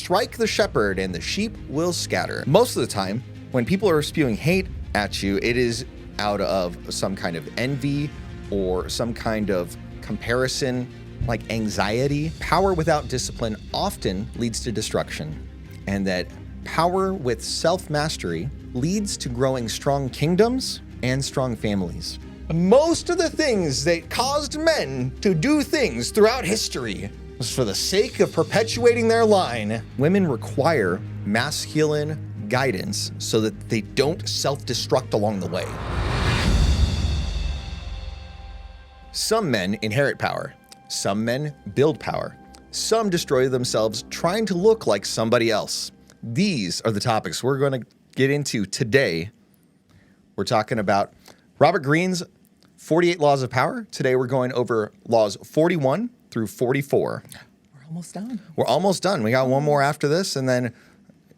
strike the shepherd and the sheep will scatter. Most of the time, when people are spewing hate at you, it is out of some kind of envy or some kind of comparison, like anxiety. Power without discipline often leads to destruction, and that power with self-mastery leads to growing strong kingdoms and strong families. Most of the things that caused men to do things throughout history was for the sake of perpetuating their line. Women require masculine guidance so that they don't self-destruct along the way. Some men inherit power. Some men build power. Some destroy themselves trying to look like somebody else. These are the topics we're going to get into today. We're talking about Robert Greene's 48 Laws of Power. Today we're going over laws 41 through 44. We're almost done. We're almost done. We got one more after this, and then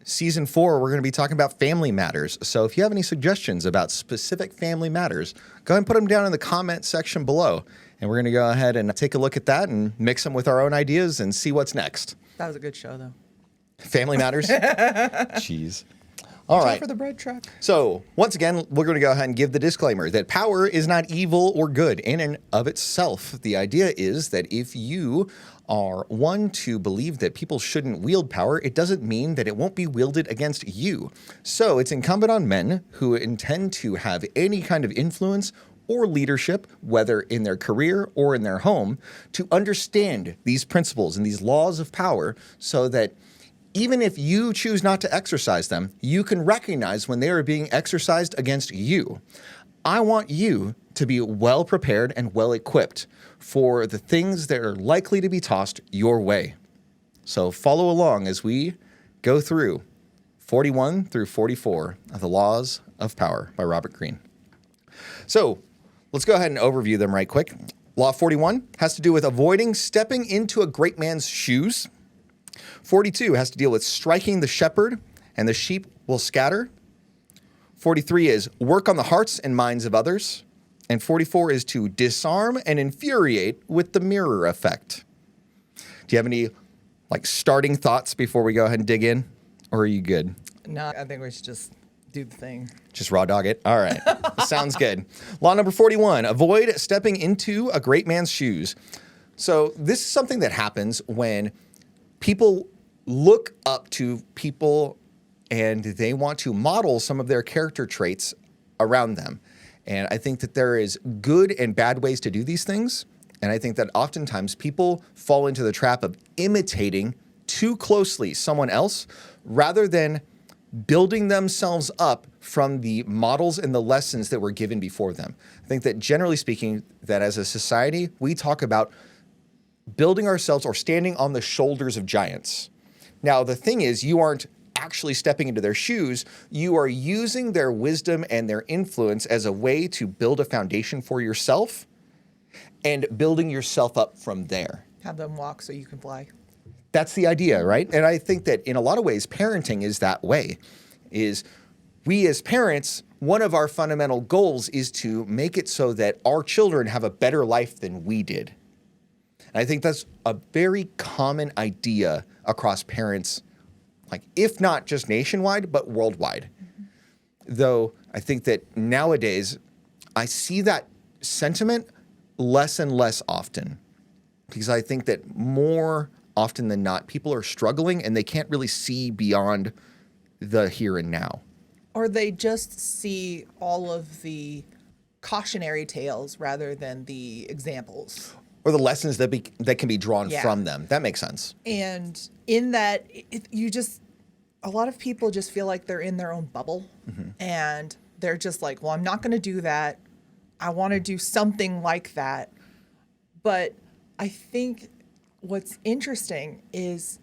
season 4, we're going to be talking about family matters. So if you have any suggestions about specific family matters, go ahead and put them down in the comment section below. And we're going to go ahead and take a look at that and mix them with our own ideas and see what's next. That was a good show, though. Family matters? Jeez. All right. Time for the bread truck. So once again, we're going to go ahead and give the disclaimer that power is not evil or good in and of itself. The idea is that if you are one to believe that people shouldn't wield power, it doesn't mean that it won't be wielded against you. So it's incumbent on men who intend to have any kind of influence or leadership, whether in their career or in their home, to understand these principles and these laws of power so that even if you choose not to exercise them, you can recognize when they are being exercised against you. I want you to be well prepared and well equipped for the things that are likely to be tossed your way. So follow along as we go through 41 through 44 of the Laws of Power by Robert Greene. So let's go ahead and overview them right quick. Law 41 has to do with avoiding stepping into a great man's shoes. 42 has to deal with striking the shepherd and the sheep will scatter. 43 is work on the hearts and minds of others. And 44 is to disarm and infuriate with the mirror effect. Do you have any starting thoughts before we go ahead and dig in? Or are you good? No, I think we should just do the thing. Just raw dog it? All right. Sounds good. Law number 41, avoid stepping into a great man's shoes. So this is something that happens when people look up to people and they want to model some of their character traits around them. And I think that there is good and bad ways to do these things. And I think that oftentimes people fall into the trap of imitating too closely someone else rather than building themselves up from the models and the lessons that were given before them. I think that generally speaking, that as a society, we talk about building ourselves or standing on the shoulders of giants. Now, the thing is, you aren't actually stepping into their shoes. You are using their wisdom and their influence as a way to build a foundation for yourself and building yourself up from there. Have them walk so you can fly. That's the idea, right? And I think that in a lot of ways, parenting is that way. Is we as parents, one of our fundamental goals is to make it so that our children have a better life than we did. And I think that's a very common idea across parents, if not just nationwide, but worldwide. Mm-hmm. Though I think that nowadays I see that sentiment less and less often because I think that more often than not, people are struggling and they can't really see beyond the here and now. Or they just see all of the cautionary tales rather than the examples. Or the lessons that can be drawn from them. That makes sense. And in that, a lot of people just feel like they're in their own bubble. Mm-hmm. And they're just like, well, I'm not going to do that. I want to do something like that. But I think what's interesting is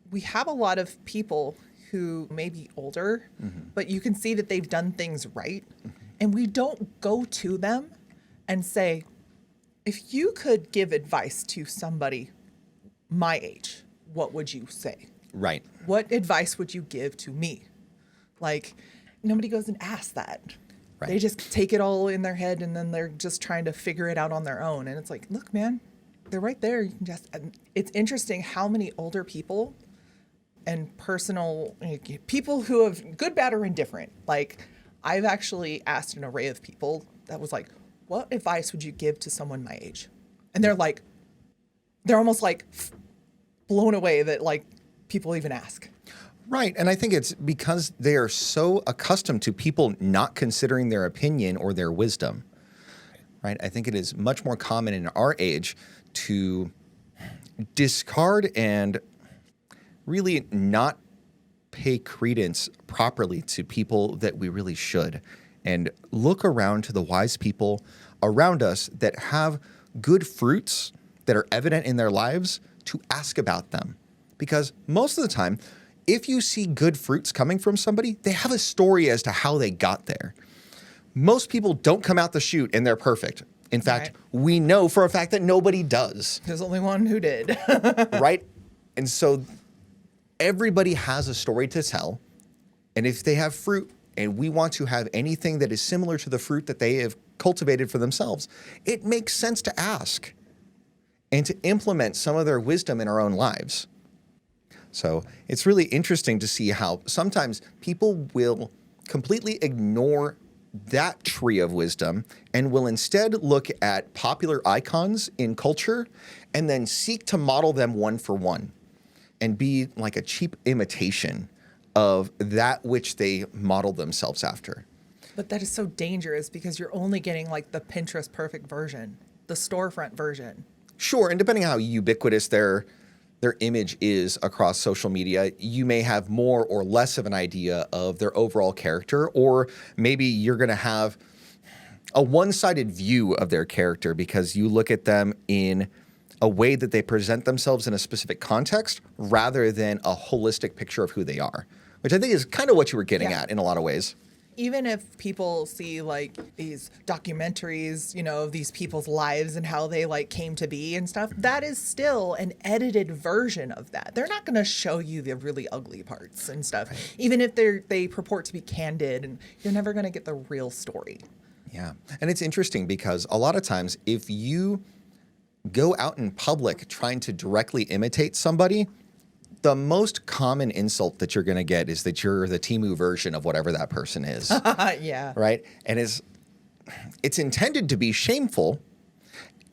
we have a lot of people who may be older, mm-hmm. but you can see that they've done things right. Mm-hmm. And we don't go to them and say, if you could give advice to somebody my age, what would you say? Right. What advice would you give to me? Nobody goes and asks that. Right. They just take it all in their head and then they're just trying to figure it out on their own. And it's like, look, man, they're right there. You can it's interesting how many older people and personal people who have good, bad, or indifferent. Like, I've actually asked an array of people that was like, what advice would you give to someone my age? And they're almost like blown away that like people even ask. Right. And I think it's because they are so accustomed to people not considering their opinion or their wisdom. Right. I think it is much more common in our age to discard and really not pay credence properly to people that we really should, and look around to the wise people around us that have good fruits that are evident in their lives to ask about them. Because most of the time, if you see good fruits coming from somebody, they have a story as to how they got there. Most people don't come out the chute and they're perfect. In fact, we know for a fact that nobody does. There's only one who did. Right? And so everybody has a story to tell. And if they have fruit and we want to have anything that is similar to the fruit that they have cultivated for themselves, it makes sense to ask and to implement some of their wisdom in our own lives. So it's really interesting to see how sometimes people will completely ignore that tree of wisdom and will instead look at popular icons in culture and then seek to model them one for one and be like a cheap imitation of that which they model themselves after. But that is so dangerous because you're only getting like the Pinterest perfect version, the storefront version. Sure, and depending on how ubiquitous their image is across social media, you may have more or less of an idea of their overall character, or maybe you're going to have a one-sided view of their character because you look at them in a way that they present themselves in a specific context rather than a holistic picture of who they are, which I think is kind of what you were getting at in a lot of ways. Even if people see like these documentaries, of these people's lives and how they like came to be and stuff, that is still an edited version of that. They're not going to show you the really ugly parts and stuff, even if they purport to be candid, and you're never going to get the real story. Yeah. And it's interesting because a lot of times if you go out in public trying to directly imitate somebody, the most common insult that you're going to get is that you're the Temu version of whatever that person is. Yeah. Right? And it's intended to be shameful,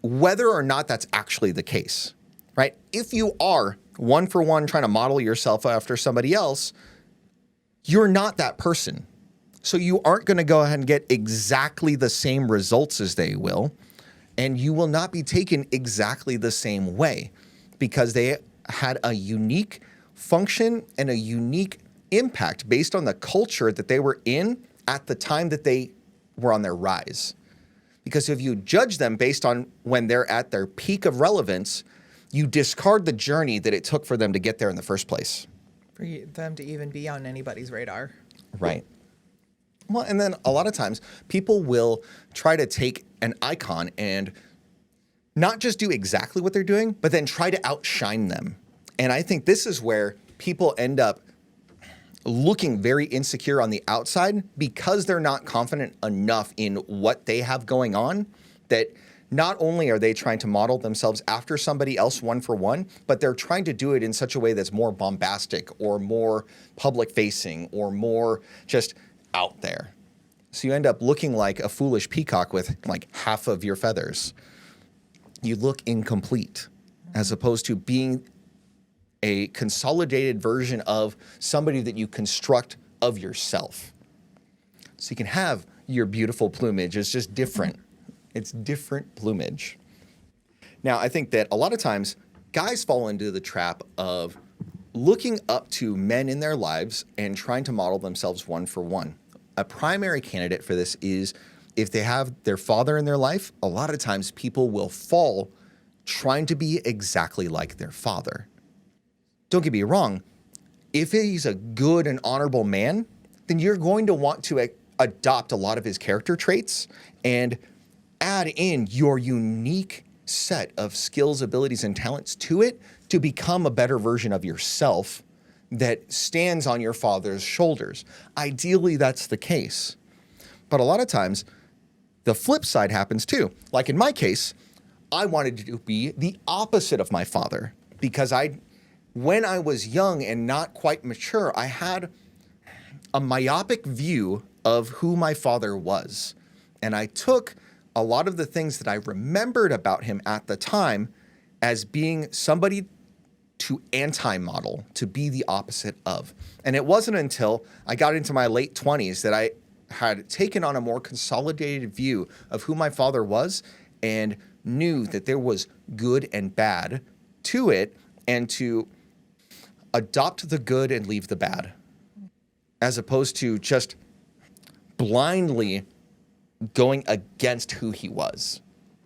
whether or not that's actually the case. Right? If you are one for one trying to model yourself after somebody else, you're not that person. So you aren't going to go ahead and get exactly the same results as they will, and you will not be taken exactly the same way because they had a unique function and a unique impact based on the culture that they were in at the time that they were on their rise. Because if you judge them based on when they're at their peak of relevance, you discard the journey that it took for them to get there in the first place. For them to even be on anybody's radar. Right. Well, and then a lot of times people will try to take an icon and not just do exactly what they're doing, but then try to outshine them. And I think this is where people end up looking very insecure on the outside because they're not confident enough in what they have going on, that not only are they trying to model themselves after somebody else one for one, but they're trying to do it in such a way that's more bombastic or more public facing or more just out there. So you end up looking like a foolish peacock with like half of your feathers. You look incomplete as opposed to being a consolidated version of somebody that you construct of yourself. So you can have your beautiful plumage. It's just different. It's different plumage. Now, I think that a lot of times guys fall into the trap of looking up to men in their lives and trying to model themselves one for one. A primary candidate for this is if they have their father in their life, a lot of times people will fall trying to be exactly like their father. Don't get me wrong. If he's a good and honorable man, then you're going to want to adopt a lot of his character traits and add in your unique set of skills, abilities, and talents to it to become a better version of yourself that stands on your father's shoulders. Ideally, that's the case. But a lot of times, the flip side happens too. Like in my case, I wanted to be the opposite of my father because I when I was young and not quite mature, I had a myopic view of who my father was. And I took a lot of the things that I remembered about him at the time as being somebody to anti-model, to be the opposite of. And it wasn't until I got into my late 20s that I had taken on a more consolidated view of who my father was and knew that there was good and bad to it, and to adopt the good and leave the bad, as opposed to just blindly going against who he was.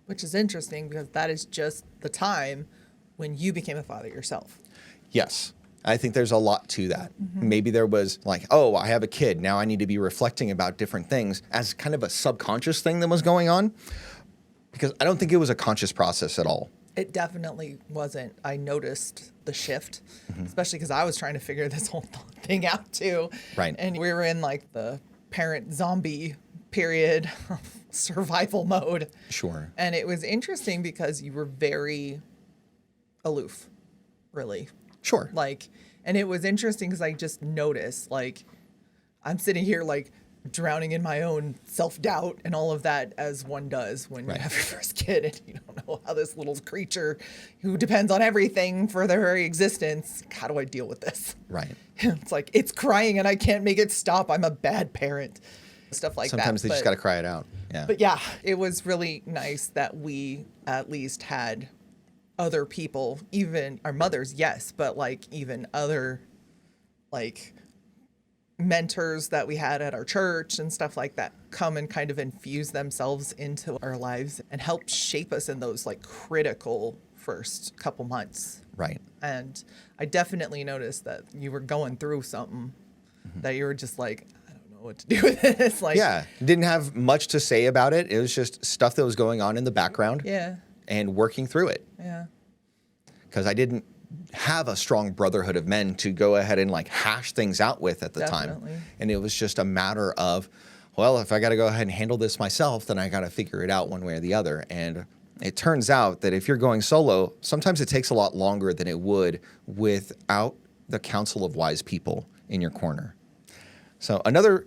Which is interesting because that is just the time when you became a father yourself. Yes. I think there's a lot to that. Maybe there was like, oh, I have a kid. Now I need to be reflecting about different things as kind of a subconscious thing that was going on. Because I don't think it was a conscious process at all. It definitely wasn't. I noticed the shift, especially because I was trying to figure this whole thing out too. Right. And we were in like the parent zombie period of survival mode. Sure. And it was interesting because you were very aloof, really. Sure. Like, and it was interesting because I just noticed, like, I'm sitting here like drowning in my own self-doubt and all of that, as one does when you have your first kid and you don't know how this little creature who depends on everything for their very existence, how do I deal with this? Right. It's like, it's crying and I can't make it stop. I'm a bad parent. Stuff like Sometimes that. they just got to cry it out. Yeah. But yeah, it was really nice that we at least had other people, even our mothers, yes, but like even other like mentors that we had at our church and stuff like that come and kind of infuse themselves into our lives and help shape us in those like critical first couple months. Right. And I definitely noticed that you were going through something that you were just like, I don't know what to do with this. Like, Yeah. Didn't have much to say about it. It was just stuff that was going on in the background. Yeah. And working through it. Yeah. Because I didn't have a strong brotherhood of men to go ahead and like hash things out with at the Definitely. time. And it was just a matter of, well, if I got to go ahead and handle this myself, then I got to figure it out one way or the other. And it turns out that if you're going solo, sometimes it takes a lot longer than it would without the counsel of wise people in your corner. So another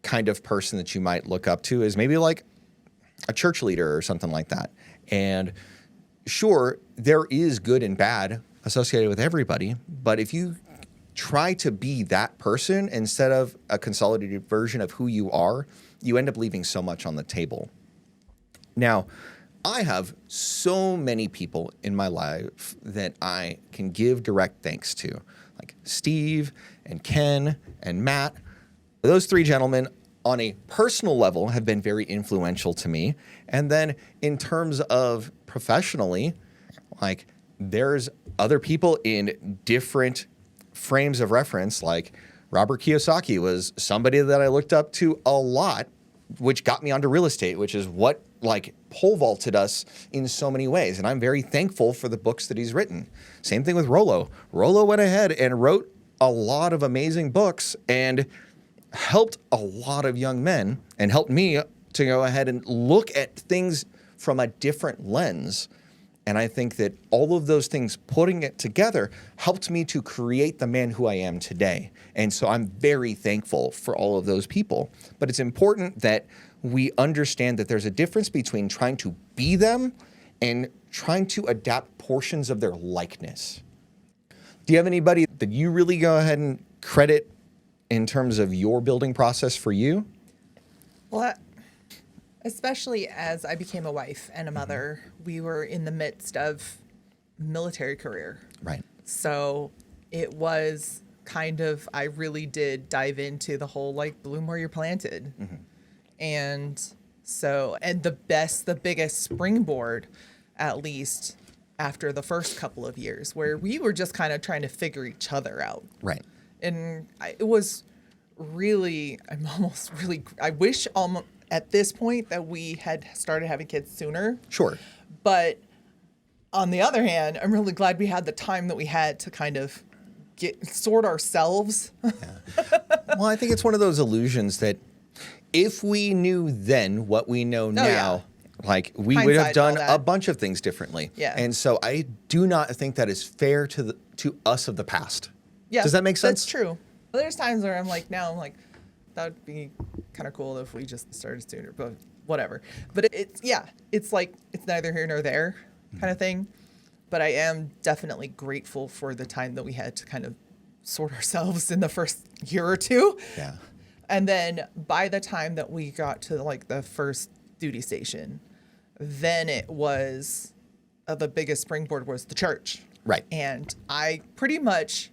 kind of person that you might look up to is maybe like a church leader or something like that. And sure, there is good and bad associated with everybody, but if you try to be that person instead of a consolidated version of who you are, you end up leaving so much on the table. Now, I have so many people in my life that I can give direct thanks to, like Steve and Ken and Matt. Those three gentlemen on a personal level have been very influential to me. And then in terms of professionally, like there's other people in different frames of reference, like Robert Kiyosaki was somebody that I looked up to a lot, which got me onto real estate, which is what like pole vaulted us in so many ways. And I'm very thankful for the books that he's written. Same thing with Rollo. Rollo went ahead and wrote a lot of amazing books and helped a lot of young men and helped me to go ahead and look at things from a different lens. And I think that all of those things, putting it together, helped me to create the man who I am today. And so I'm very thankful for all of those people. But it's important that we understand that there's a difference between trying to be them and trying to adapt portions of their likeness. Do you have anybody that you really go ahead and credit in terms of your building process for you? Well, especially as I became a wife and a mother, we were in the midst of military career. Right. So it was kind of, I really did dive into the whole like bloom where you're planted. And so, and the biggest springboard, at least after the first couple of years, where we were just kind of trying to figure each other out. Right. And it was really, I wish almost at this point that we had started having kids sooner. Sure. But on the other hand, I'm really glad we had the time that we had to kind of sort ourselves. Well, I think it's one of those illusions that if we knew then what we know now, Like we would have Hindsight and all done that. a bunch of things differently. Yeah. And so I do not think that is fair to us of the past. Yeah, Does that make sense? That's true. There's times where I'm like, that would be kind of cool if we just started sooner, but whatever. But it's like, it's neither here nor there kind of thing. But I am definitely grateful for the time that we had to kind of sort ourselves in the first year or two. Yeah. And then by the time that we got to like the first duty station, then it was the biggest springboard was the church. Right. And I pretty much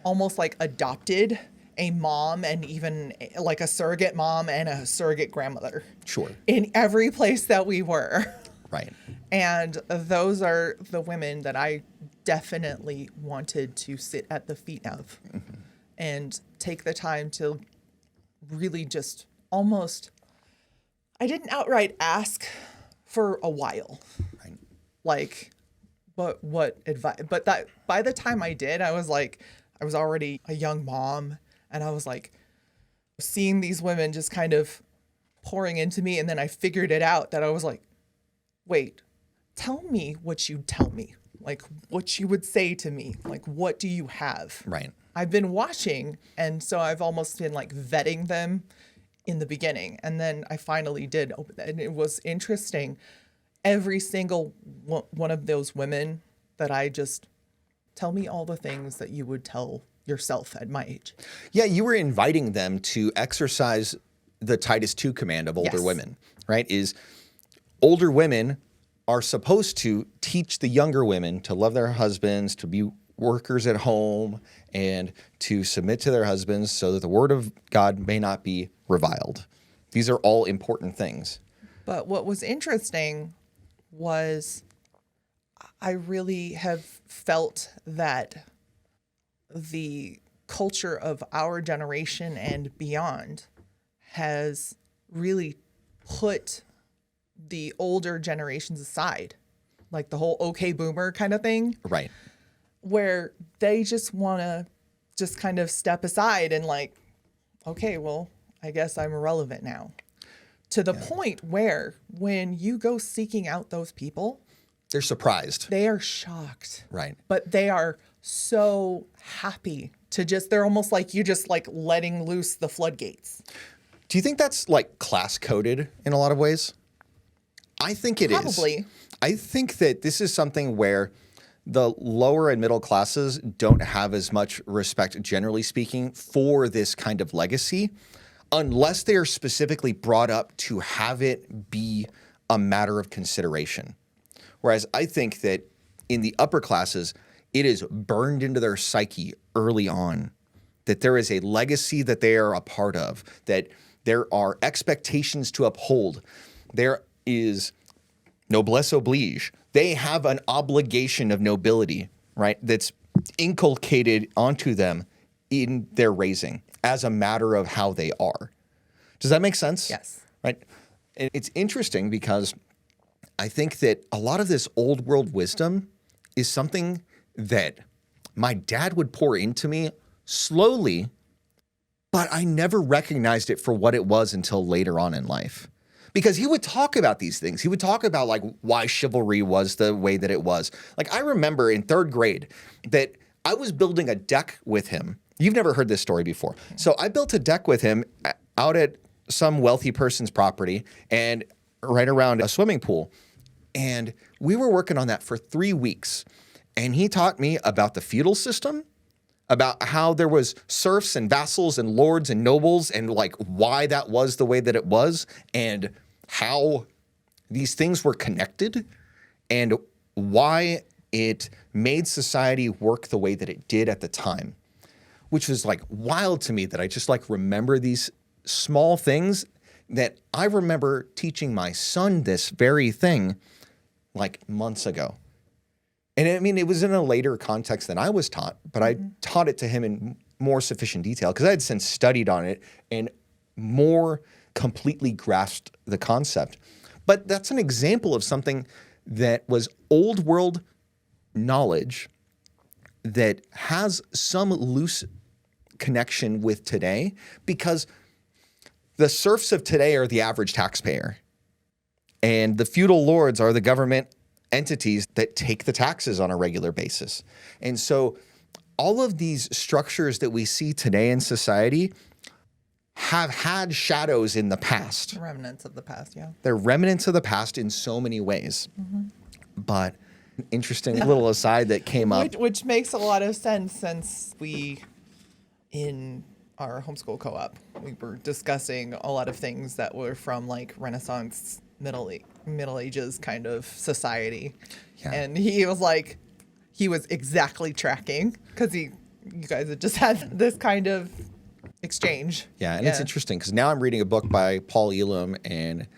almost like adopted a mom and even like a surrogate mom and a surrogate grandmother. Sure. In every place that we were. Right. And those are the women that I definitely wanted to sit at the feet of and take the time to really just almost, I didn't outright ask for a while. Right. Like, but what advice? But that by the time I did, I was already a young mom, and I was like seeing these women just kind of pouring into me. And then I figured it out that I was like, wait, tell me what you'd tell me, like what you would say to me. Like, what do you have? Right. I've been watching, and so I've almost been like vetting them in the beginning. And then I finally did open that. And it was interesting. Every single one of those women that I just tell me all the things that you would tell yourself at my age. Yeah, you were inviting them to exercise the Titus 2 command of older Yes. women, right? Is older women are supposed to teach the younger women to love their husbands, to be workers at home, and to submit to their husbands so that the word of God may not be reviled. These are all important things. But what was interesting was I really have felt that the culture of our generation and beyond has really put the older generations aside, like the whole okay boomer kind of thing, Right. where they just want to just kind of step aside and like, okay, well, I guess I'm irrelevant now. To the point where when you go seeking out those people, They're surprised. they are shocked. Right. But they are so happy to just, they're almost like you just like letting loose the floodgates. Do you think that's like class coded in a lot of ways? I think it is. Probably. I think that this is something where the lower and middle classes don't have as much respect, generally speaking, for this kind of legacy, unless they are specifically brought up to have it be a matter of consideration. Whereas I think that in the upper classes, it is burned into their psyche early on that there is a legacy that they are a part of, that there are expectations to uphold. There is noblesse oblige. They have an obligation of nobility, right? That's inculcated onto them in their raising as a matter of how they are. Does that make sense? Yes. Right. And it's interesting because I think that a lot of this old world wisdom is something that my dad would pour into me slowly, but I never recognized it for what it was until later on in life. Because he would talk about these things. He would talk about like why chivalry was the way that it was. Like I remember in third grade that I was building a deck with him. You've never heard this story before. So I built a deck with him out at some wealthy person's property and right around a swimming pool. And we were working on that for 3 weeks. And he taught me about the feudal system, about how there was serfs and vassals and lords and nobles and like why that was the way that it was and how these things were connected and why it made society work the way that it did at the time, which was like wild to me that I just like remember these small things that I remember teaching my son this very thing like months ago. And I mean, it was in a later context than I was taught, but I taught it to him in more sufficient detail because I had since studied on it and more completely grasped the concept. But that's an example of something that was old world knowledge that has some loose connection with today because the serfs of today are the average taxpayer. And the feudal lords are the government entities that take the taxes on a regular basis. And so all of these structures that we see today in society have had shadows in the past. Remnants of the past, yeah. They're remnants of the past in so many ways. But an interesting little aside that came up. Which makes a lot of sense since we, in our homeschool co-op, we were discussing a lot of things that were from like Renaissance, Middle Ages kind of society. Yeah. And he was like, he was exactly tracking because you guys had just had this kind of exchange. Yeah, and it's interesting because now I'm reading a book by Paul Elam and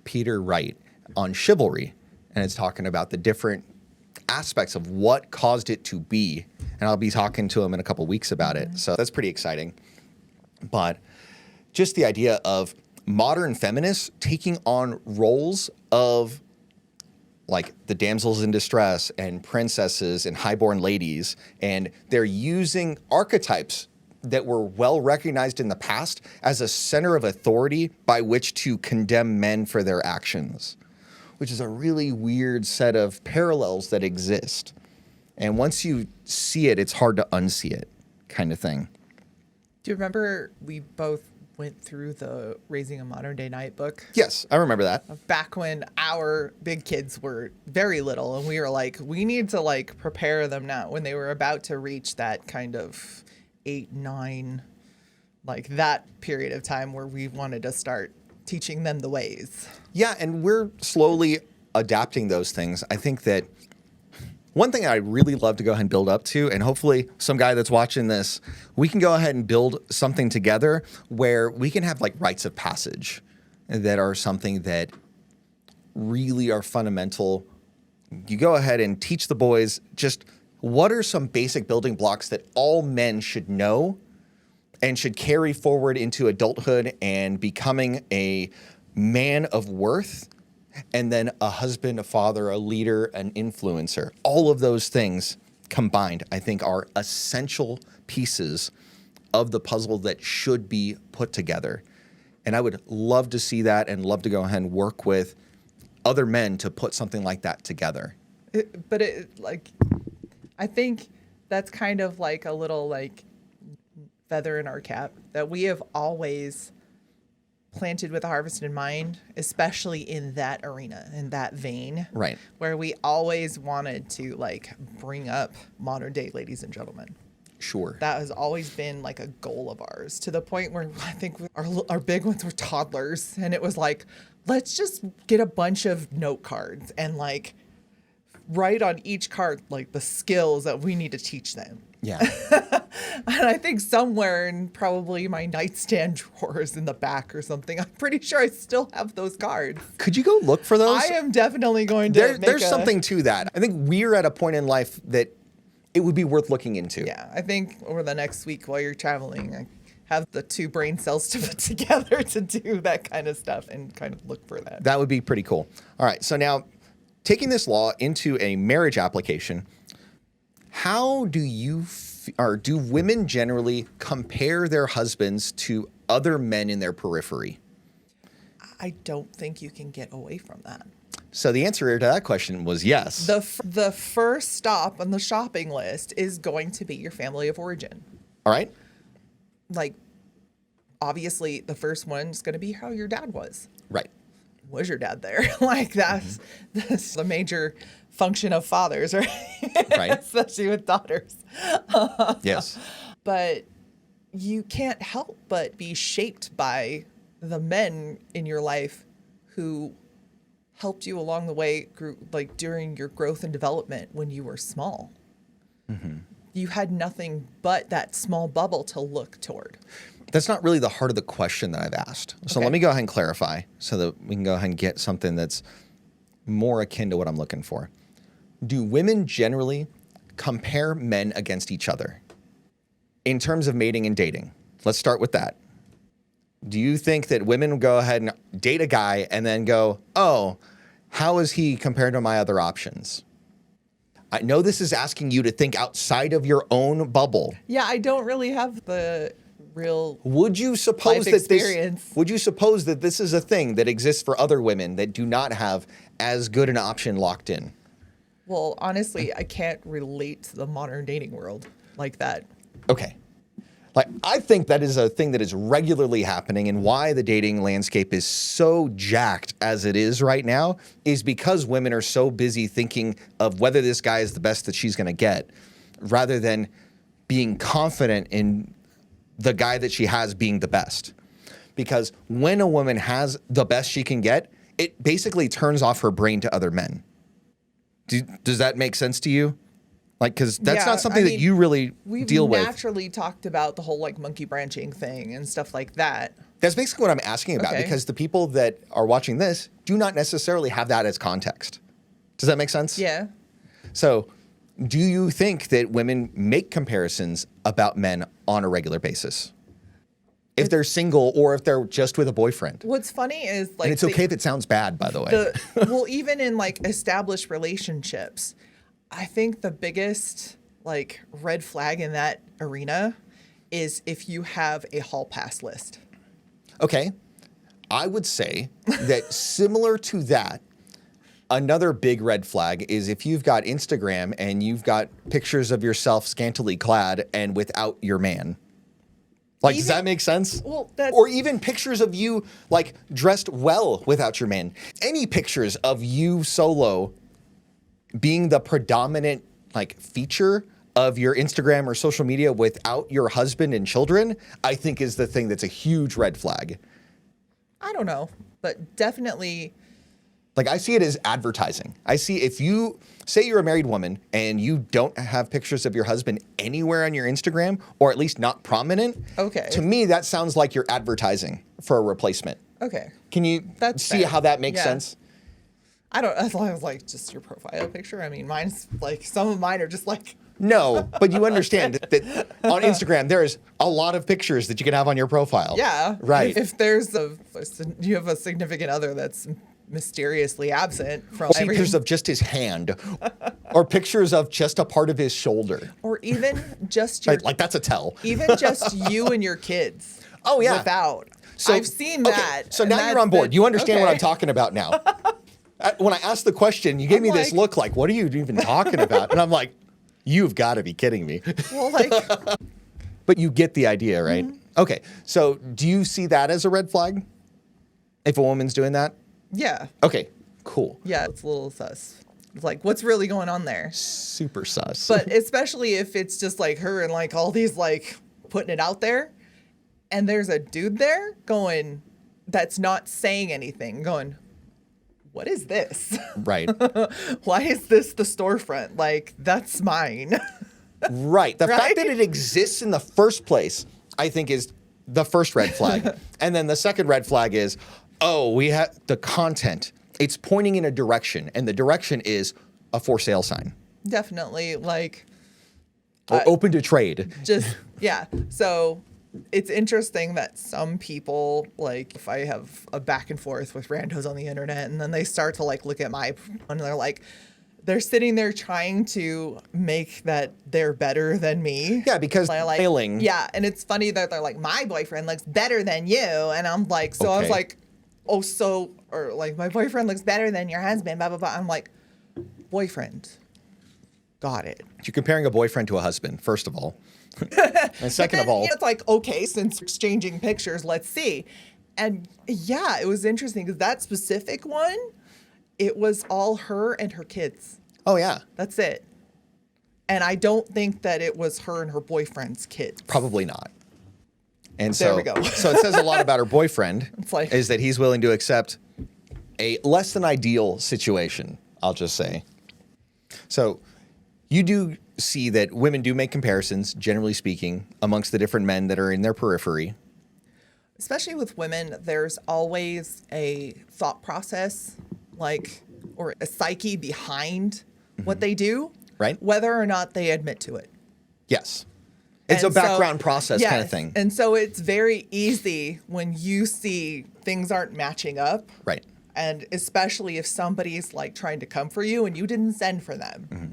Peter Wright on chivalry, and it's talking about the different aspects of what caused it to be, and I'll be talking to him in a couple weeks about it, so that's pretty exciting. But just the idea of modern feminists taking on roles of like the damsels in distress and princesses and highborn ladies, and they're using archetypes that were well recognized in the past as a center of authority by which to condemn men for their actions, which is a really weird set of parallels that exist. And once you see it, it's hard to unsee it, kind of thing. Do you remember we both went through the Raising a Modern Day Knight book? Yes, I remember that. Back when our big kids were very little, and we were like, we need to like prepare them now when they were about to reach that kind of 8, 9, like that period of time where we wanted to start teaching them the ways. Yeah, and we're slowly adapting those things. I think that one thing I'd really love to go ahead and build up to, and hopefully some guy that's watching this, we can go ahead and build something together where we can have like rites of passage that are something that really are fundamental. You go ahead and teach the boys just what are some basic building blocks that all men should know and should carry forward into adulthood and becoming a man of worth, and then a husband, a father, a leader, an influencer. All of those things combined, I think, are essential pieces of the puzzle that should be put together. And I would love to see that and love to go ahead and work with other men to put something like that together. I think that's kind of like a little like feather in our cap that we have always planted with a harvest in mind, especially in that arena, in that vein. Right. Where we always wanted to like bring up modern day ladies and gentlemen. Sure. That has always been like a goal of ours, to the point where I think our big ones were toddlers, and it was like, let's just get a bunch of note cards and like write on each card like the skills that we need to teach them. Yeah. And I think somewhere in probably my nightstand drawers in the back or something, I'm pretty sure I still have those cards. Could you go look for those? I am definitely going to There's something to that. I think we're at a point in life that it would be worth looking into. Yeah, I think over the next week while you're traveling, I have the 2 brain cells to put together to do that kind of stuff and kind of look for that. That would be pretty cool. All right, so now taking this law into a marriage application, how do you or do women generally compare their husbands to other men in their periphery? I don't think you can get away from that. So the answer to that question was yes. The first stop on the shopping list is going to be your family of origin. All right. Like, obviously, the first one is going to be how your dad was. Right. Was your dad there? Like, that's the major function of fathers, right? Right. Especially with daughters. Yes. But you can't help but be shaped by the men in your life who helped you along the way, like during your growth and development when you were small. Mm-hmm. You had nothing but that small bubble to look toward. That's not really the heart of the question that I've asked. So let me go ahead and clarify so that we can go ahead and get something that's more akin to what I'm looking for. Do women generally compare men against each other in terms of mating and dating? Let's start with that. Do you think that women go ahead and date a guy and then go, oh, how is he compared to my other options? I know this is asking you to think outside of your own bubble. Yeah, I don't really have the real Would you suppose life that experience. would you suppose that this is a thing that exists for other women that do not have as good an option locked in? Well, honestly, I can't relate to the modern dating world like that. Okay. Like, I think that is a thing that is regularly happening, and why the dating landscape is so jacked as it is right now is because women are so busy thinking of whether this guy is the best that she's going to get, rather than being confident in the guy that she has being the best. Because when a woman has the best she can get, it basically turns off her brain to other men. Does that make sense to you? Like, because that's not something that you really deal with. We've naturally talked about the whole like monkey branching thing and stuff like that. That's basically what I'm asking about, because the people that are watching this do not necessarily have that as context. Does that make sense? Yeah. So, do you think that women make comparisons about men on a regular basis? If they're single or if they're just with a boyfriend? What's funny is like... And it's okay if it sounds bad, by the way. Well, even in like established relationships, I think the biggest like red flag in that arena is if you have a hall pass list. Okay. I would say that similar to that, another big red flag is if you've got Instagram and you've got pictures of yourself scantily clad and without your man. Like, does that make sense? Well, or even pictures of you like dressed well without your man. Any pictures of you solo being the predominant like feature of your Instagram or social media without your husband and children, I think is the thing that's a huge red flag. I don't know, but definitely. Like, I see it as advertising. I see if you say you're a married woman and you don't have pictures of your husband anywhere on your Instagram, or at least not prominent. Okay. To me, that sounds like you're advertising for a replacement. Okay. Can you see how that makes sense? I don't, as long as like just your profile picture. I mean, mine's like, some of mine are just like. No, but you understand that on Instagram, there's a lot of pictures that you can have on your profile. Yeah. Right. If there's you have a significant other that's mysteriously absent from pictures of just his hand, or pictures of just a part of his shoulder, or even just your like that's a tell. Even just you and your kids. Oh yeah, without. So I've seen that. So now you're on board. You understand what I'm talking about now. When I asked the question, you gave me this look like, "What are you even talking about?" And I'm like, "You've got to be kidding me." Well, like, but you get the idea, right? Mm-hmm. Okay, so do you see that as a red flag if a woman's doing that? Yeah. Okay, cool. Yeah, it's a little sus. It's like, what's really going on there? Super sus. But especially if it's just like her and like all these like putting it out there, and there's a dude there going, that's not saying anything, going, what is this? Right. Why is this the storefront? Like, that's mine. Right. The fact that it exists in the first place, I think, is the first red flag. And then the second red flag is, oh, we have the content. It's pointing in a direction, and the direction is a for sale sign. Definitely, like, or open to trade. Just, yeah. So it's interesting that some people, like, if I have a back and forth with randos on the internet, and then they start to like look at my, and they're like, they're sitting there trying to make that they're better than me. Yeah, because they're like, failing. Yeah, and it's funny that they're like, my boyfriend looks better than you, and I'm like, so I was like, oh, so, or like, my boyfriend looks better than your husband, blah, blah, blah. I'm like, boyfriend. Got it. You're comparing a boyfriend to a husband, first of all. And second of all. It's like, okay, since we're exchanging pictures, let's see. And yeah, it was interesting because that specific one, it was all her and her kids. Oh, yeah. That's it. And I don't think that it was her and her boyfriend's kids. Probably not. And there we go. So it says a lot about her boyfriend, like, is that he's willing to accept a less than ideal situation, I'll just say. So you do see that women do make comparisons, generally speaking, amongst the different men that are in their periphery. Especially with women, there's always a thought process, like, or a psyche behind what they do, right? Whether or not they admit to it. Yes. It's a background process kind of thing. And so it's very easy when you see things aren't matching up. Right. And especially if somebody's like trying to come for you and you didn't send for them. Mm-hmm.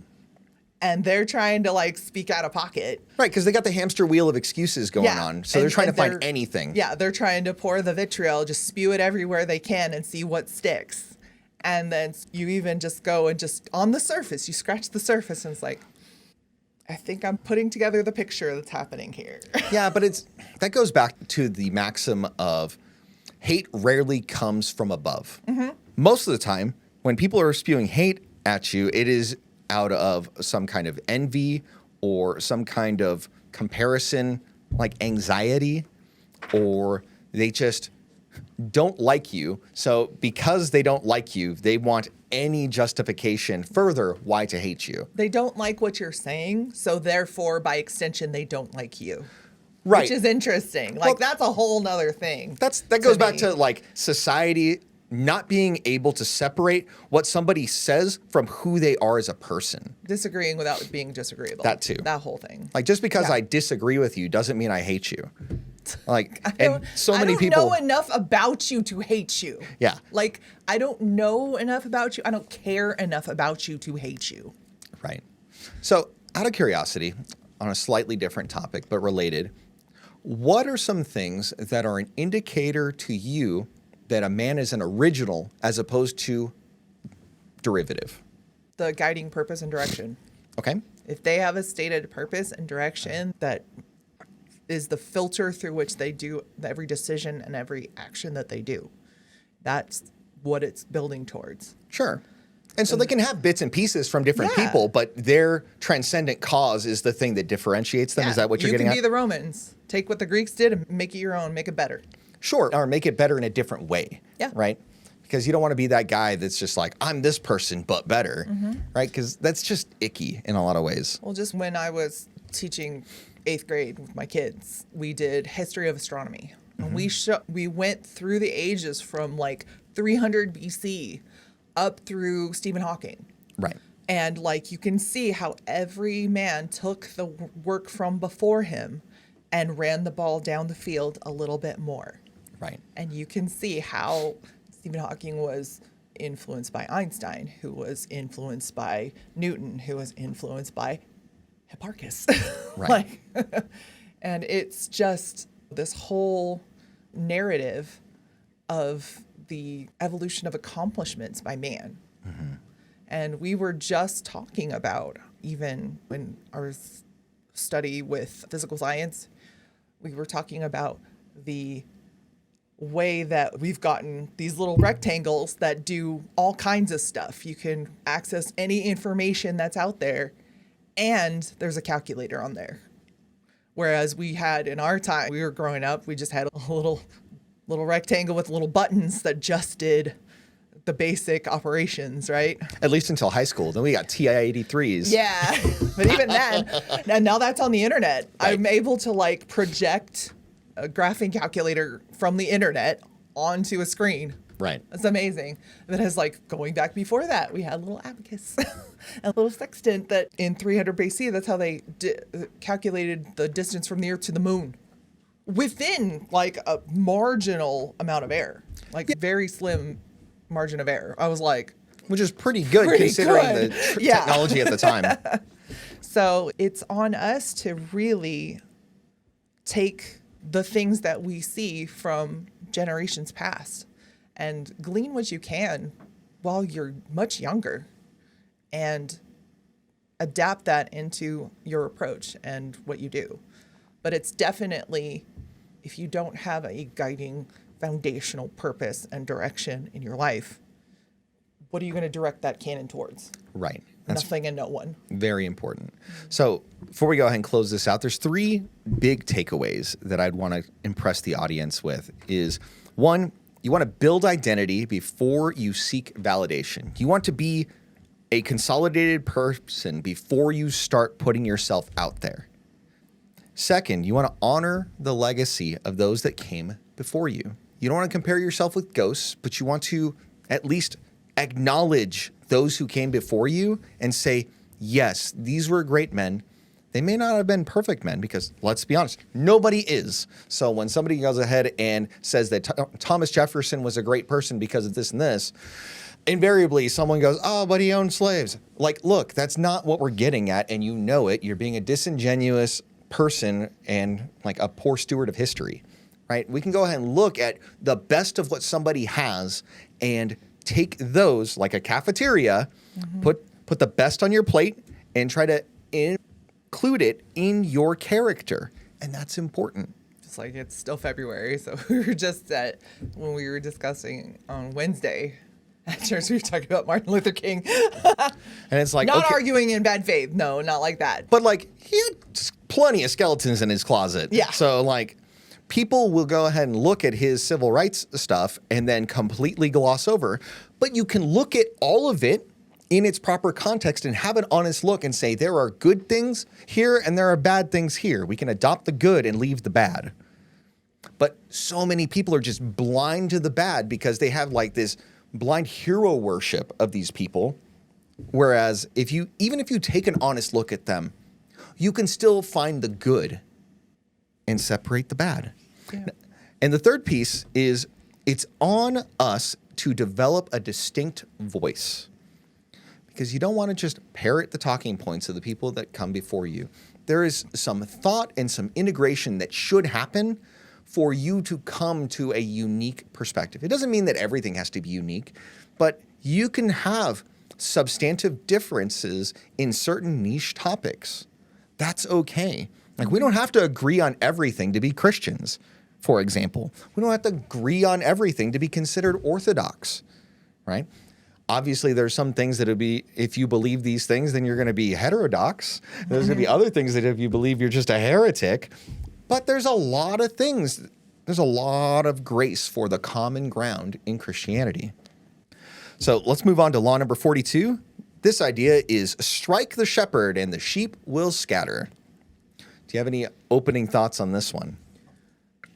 and they're trying to like speak out of pocket. Right, because they got the hamster wheel of excuses going on. So they're trying to find anything. Yeah, they're trying to pour the vitriol, just spew it everywhere they can and see what sticks. And then you even just go and just on the surface, you scratch the surface and it's like, I think I'm putting together the picture that's happening here. Yeah, but that goes back to the maxim of hate rarely comes from above. Most of the time, when people are spewing hate at you, it is out of some kind of envy or some kind of comparison, like anxiety, or they just don't like you. So because they don't like you, they want any justification further why to hate you. They don't like what you're saying, so therefore, by extension, they don't like you. Right. Which is interesting. Like, that's a whole nother thing. That goes back to like society not being able to separate what somebody says from who they are as a person. Disagreeing without being disagreeable. That too. That whole thing. Like, just because I disagree with you doesn't mean I hate you. Like, and so many people. I don't know enough about you to hate you. Yeah. Like, I don't know enough about you. I don't care enough about you to hate you. Right. So, out of curiosity, on a slightly different topic, but related, what are some things that are an indicator to you that a man is an original as opposed to derivative? The guiding purpose and direction. Okay. If they have a stated purpose and direction that is the filter through which they do every decision and every action that they do, that's what it's building towards. Sure. And so they can have bits and pieces from different people, but their transcendent cause is the thing that differentiates them. Is that what you're getting at? You can be the Romans. Take what the Greeks did and make it your own, make it better. Sure. Or make it better in a different way. Yeah. Right? Because you don't want to be that guy that's just like, I'm this person, but better. Right? Because that's just icky in a lot of ways. Well, just when I was teaching 8th grade with my kids, we did history of astronomy. And we went through the ages from like 300 BC up through Stephen Hawking. Right. And like you can see how every man took the work from before him and ran the ball down the field a little bit more. Right. And you can see how Stephen Hawking was influenced by Einstein, who was influenced by Newton, who was influenced by Hipparchus. Right. And it's just this whole narrative of the evolution of accomplishments by man. And we were just talking about, even in our study with physical science, we were talking about the way that we've gotten these little rectangles that do all kinds of stuff. You can access any information that's out there, and there's a calculator on there. Whereas we had in our time, we were growing up, we just had a little rectangle with little buttons that just did the basic operations, right? At least until high school. Then we got TI-83s. Yeah, but even then, and now that's on the internet. Right. I'm able to like project a graphing calculator from the internet onto a screen. Right. That's amazing. That has like going back before that, we had a little abacus, a little sextant that in 300 BC, that's how they calculated the distance from the Earth to the moon within like a marginal amount of error, like very slim margin of error. I was like, which is pretty good considering the technology at the time. So it's on us to really take the things that we see from generations past and glean what you can while you're much younger and adapt that into your approach and what you do. But it's definitely, if you don't have a guiding foundational purpose and direction in your life, what are you going to direct that cannon towards? Right. Nothing and no one. Very important. So before we go ahead and close this out, there's 3 big takeaways that I'd want to impress the audience with. Is 1, you want to build identity before you seek validation. You want to be a consolidated person before you start putting yourself out there. 2nd, you want to honor the legacy of those that came before you. You don't want to compare yourself with ghosts, but you want to at least acknowledge those who came before you and say, yes, these were great men. They may not have been perfect men because, let's be honest, nobody is. So when somebody goes ahead and says that Thomas Jefferson was a great person because of this and this, invariably someone goes, oh, but he owned slaves. Like, look, that's not what we're getting at, and you know it. You're being a disingenuous person and like a poor steward of history, right? We can go ahead and look at the best of what somebody has and take those, like a cafeteria, put the best on your plate and try to include it in your character. And that's important. Just like it's still February, so we were just when we were discussing on Wednesday at church, we were talking about Martin Luther King. And it's like, not okay, arguing in bad faith. No, not like that. but like he had plenty of skeletons in his closet. Yeah. So like people will go ahead and look at his civil rights stuff and then completely gloss over. But you can look at all of it in its proper context and have an honest look and say, there are good things here and there are bad things here. We can adopt the good and leave the bad. But so many people are just blind to the bad because they have like this blind hero worship of these people. Whereas even if you take an honest look at them, you can still find the good and separate the bad. Yeah. And the third piece is it's on us to develop a distinct voice, because you don't want to just parrot the talking points of the people that come before you. There is some thought and some integration that should happen for you to come to a unique perspective. It doesn't mean that everything has to be unique, but you can have substantive differences in certain niche topics. That's okay. Like, we don't have to agree on everything to be Christians, for example. We don't have to agree on everything to be considered orthodox, right? Obviously, there's some things that would be, if you believe these things, then you're going to be heterodox. There's going to be other things that if you believe you're just a heretic. But there's a lot of things. There's a lot of grace for the common ground in Christianity. So let's move on to law number 42. This idea is strike the shepherd and the sheep will scatter. Do you have any opening thoughts on this one?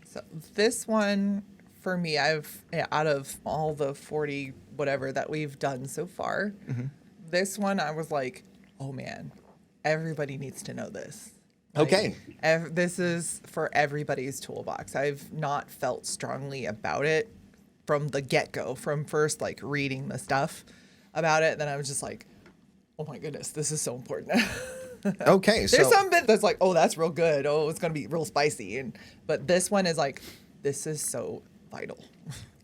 So this one, for me, out of all the 40 whatever that we've done so far, this one I was like, oh man, everybody needs to know this. Like, Okay. This is for everybody's toolbox. I've not felt strongly about it from the get-go, from first like reading the stuff about it. Then I was just like, oh my goodness, this is so important. Okay. There's some bit that's like, oh, that's real good. Oh, it's going to be real spicy. But this one is like, this is so vital.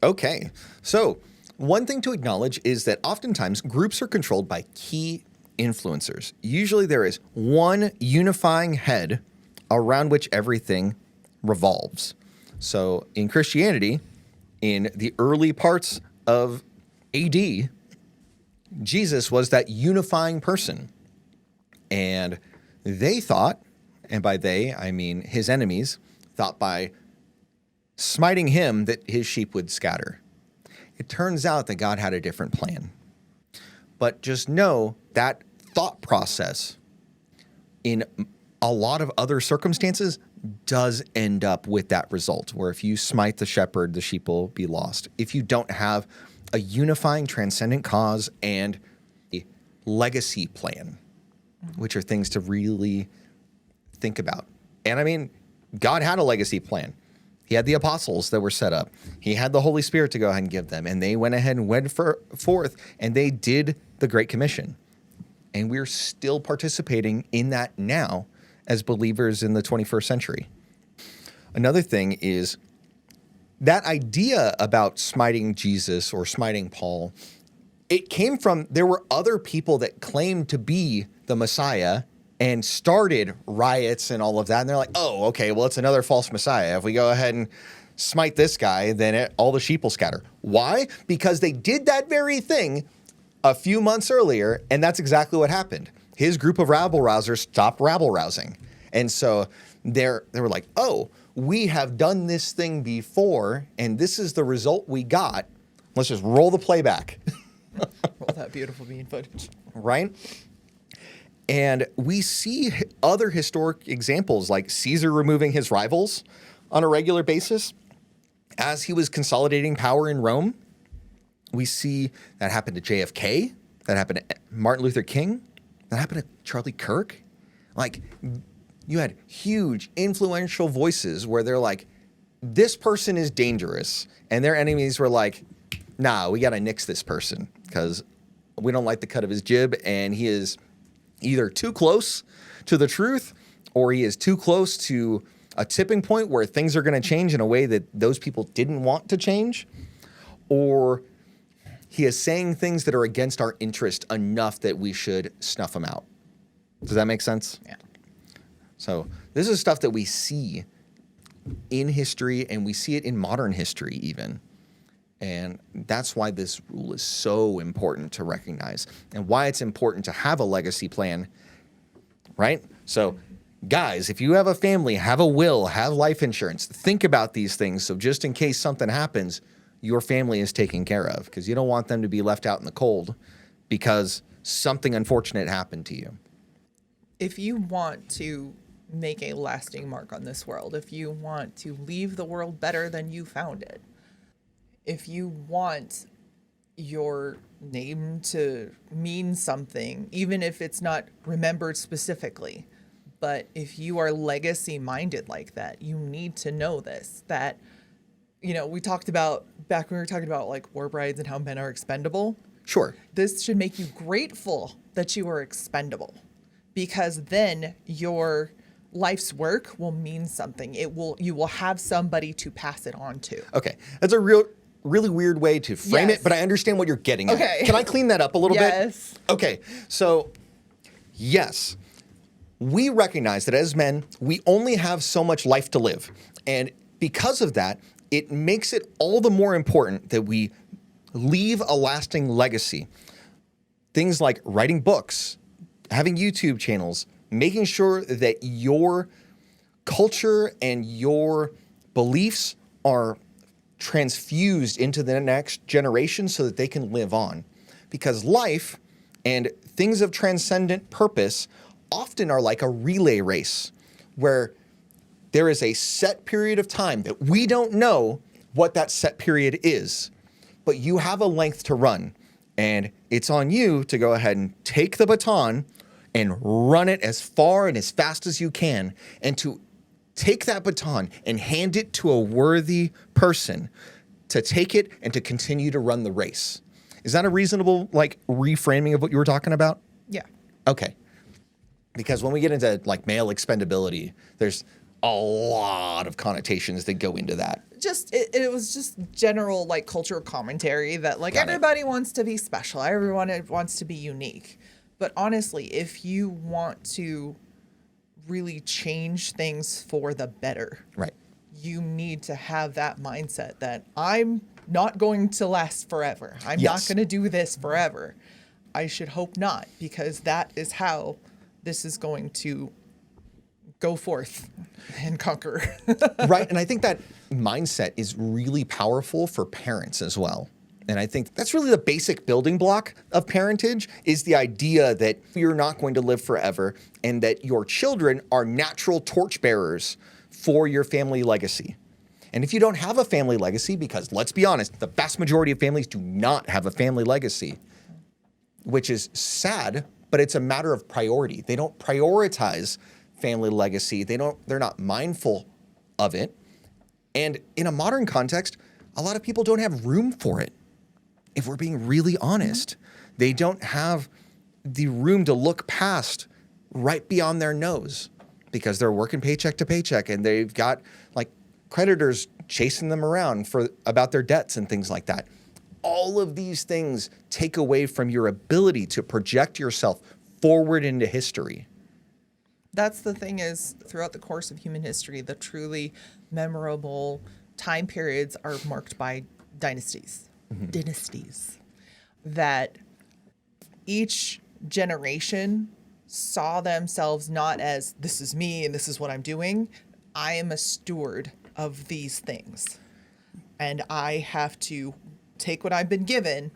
Okay. So one thing to acknowledge is that oftentimes groups are controlled by key influencers. Usually there is one unifying head around which everything revolves. So in Christianity, in the early parts of AD, Jesus was that unifying person. And they thought, and by they, I mean his enemies, thought by smiting him that his sheep would scatter. It turns out that God had a different plan. But just know that thought process in a lot of other circumstances does end up with that result, where if you smite the shepherd, the sheep will be lost. If you don't have a unifying transcendent cause and a legacy plan, which are things to really think about. And I mean, God had a legacy plan. He had the apostles that were set up. He had the Holy Spirit to go ahead and give them. And they went ahead and went forth and they did the Great Commission. And we're still participating in that now as believers in the 21st century. Another thing is that idea about smiting Jesus or smiting Paul, it came from, there were other people that claimed to be the Messiah and started riots and all of that. And they're like, oh, okay, well, it's another false Messiah. If we go ahead and smite this guy, then all the sheep will scatter. Why? Because they did that very thing a few months earlier, and that's exactly what happened. His group of rabble-rousers stopped rabble-rousing. And so they were like, oh, we have done this thing before, and this is the result we got. Let's just roll the playback. Roll that beautiful bean footage. Right? And we see other historic examples like Caesar removing his rivals on a regular basis as he was consolidating power in Rome. We see that happen to JFK, that happened to Martin Luther King, that happened to Charlie Kirk. Like, you had huge influential voices where they're like, this person is dangerous. And their enemies were like, nah, we got to nix this person. because we don't like the cut of his jib, and he is either too close to the truth or he is too close to a tipping point where things are going to change in a way that those people didn't want to change, or he is saying things that are against our interest enough that we should snuff him out. Does that make sense? Yeah. So this is stuff that we see in history, and we see it in modern history even. And that's why this rule is so important to recognize, and why it's important to have a legacy plan, right? So guys, if you have a family, have a will, have life insurance, think about these things. So just in case something happens, your family is taken care of, because you don't want them to be left out in the cold because something unfortunate happened to you. If you want to make a lasting mark on this world, if you want to leave the world better than you found it, if you want your name to mean something, even if it's not remembered specifically, but if you are legacy minded like that, you need to know this, that, you know, we talked about back when we were talking about like war brides and how men are expendable. Sure. This should make you grateful that you are expendable, because then your life's work will mean something. You will have somebody to pass it on to. Okay. That's a really weird way to frame Yes. it, but I understand what you're getting at. Okay. Can I clean that up a little Yes. bit? Okay. So, yes, we recognize that as men, we only have so much life to live. And because of that, it makes it all the more important that we leave a lasting legacy. Things like writing books, having YouTube channels, making sure that your culture and your beliefs are transfused into the next generation so that they can live on. Because life and things of transcendent purpose often are like a relay race where there is a set period of time that we don't know what that set period is, but you have a length to run, and it's on you to go ahead and take the baton and run it as far and as fast as you can, and to take that baton and hand it to a worthy person to take it and to continue to run the race. Is that a reasonable reframing of what you were talking about? Yeah. Okay. Because when we get into male expendability, there's a lot of connotations that go into that. It was just general cultural commentary that Got it. everybody wants to be special. Everyone wants to be unique. But honestly, if you want to really change things for the better, Right. you need to have that mindset that I'm not going to last forever. I'm not Yes. going to do this forever. I should hope not, because that is how this is going to go forth and conquer. Right. And I think that mindset is really powerful for parents as well. And I think that's really the basic building block of parentage, is the idea that you're not going to live forever and that your children are natural torchbearers for your family legacy. And if you don't have a family legacy, because let's be honest, the vast majority of families do not have a family legacy, which is sad, but it's a matter of priority. They don't prioritize family legacy. They're not mindful of it. And in a modern context, a lot of people don't have room for it. If we're being really honest, they don't have the room to look past right beyond their nose because they're working paycheck to paycheck, and they've got creditors chasing them around about their debts and things like that. All of these things take away from your ability to project yourself forward into history. That's the thing, is throughout the course of human history, the truly memorable time periods are marked by dynasties. Dynasties. That each generation saw themselves not as, this is me and this is what I'm doing. I am a steward of these things. And I have to take what I've been given,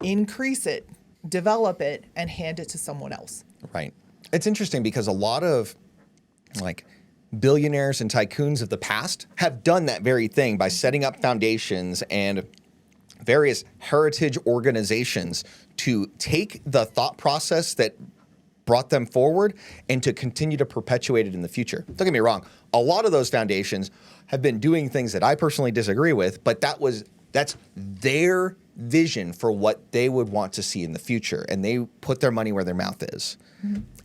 increase it, develop it, and hand it to someone else. Right. It's interesting because a lot of billionaires and tycoons of the past have done that very thing by setting up foundations and various heritage organizations to take the thought process that brought them forward and to continue to perpetuate it in the future. Don't get me wrong. A lot of those foundations have been doing things that I personally disagree with, but that's their vision for what they would want to see in the future, and they put their money where their mouth is.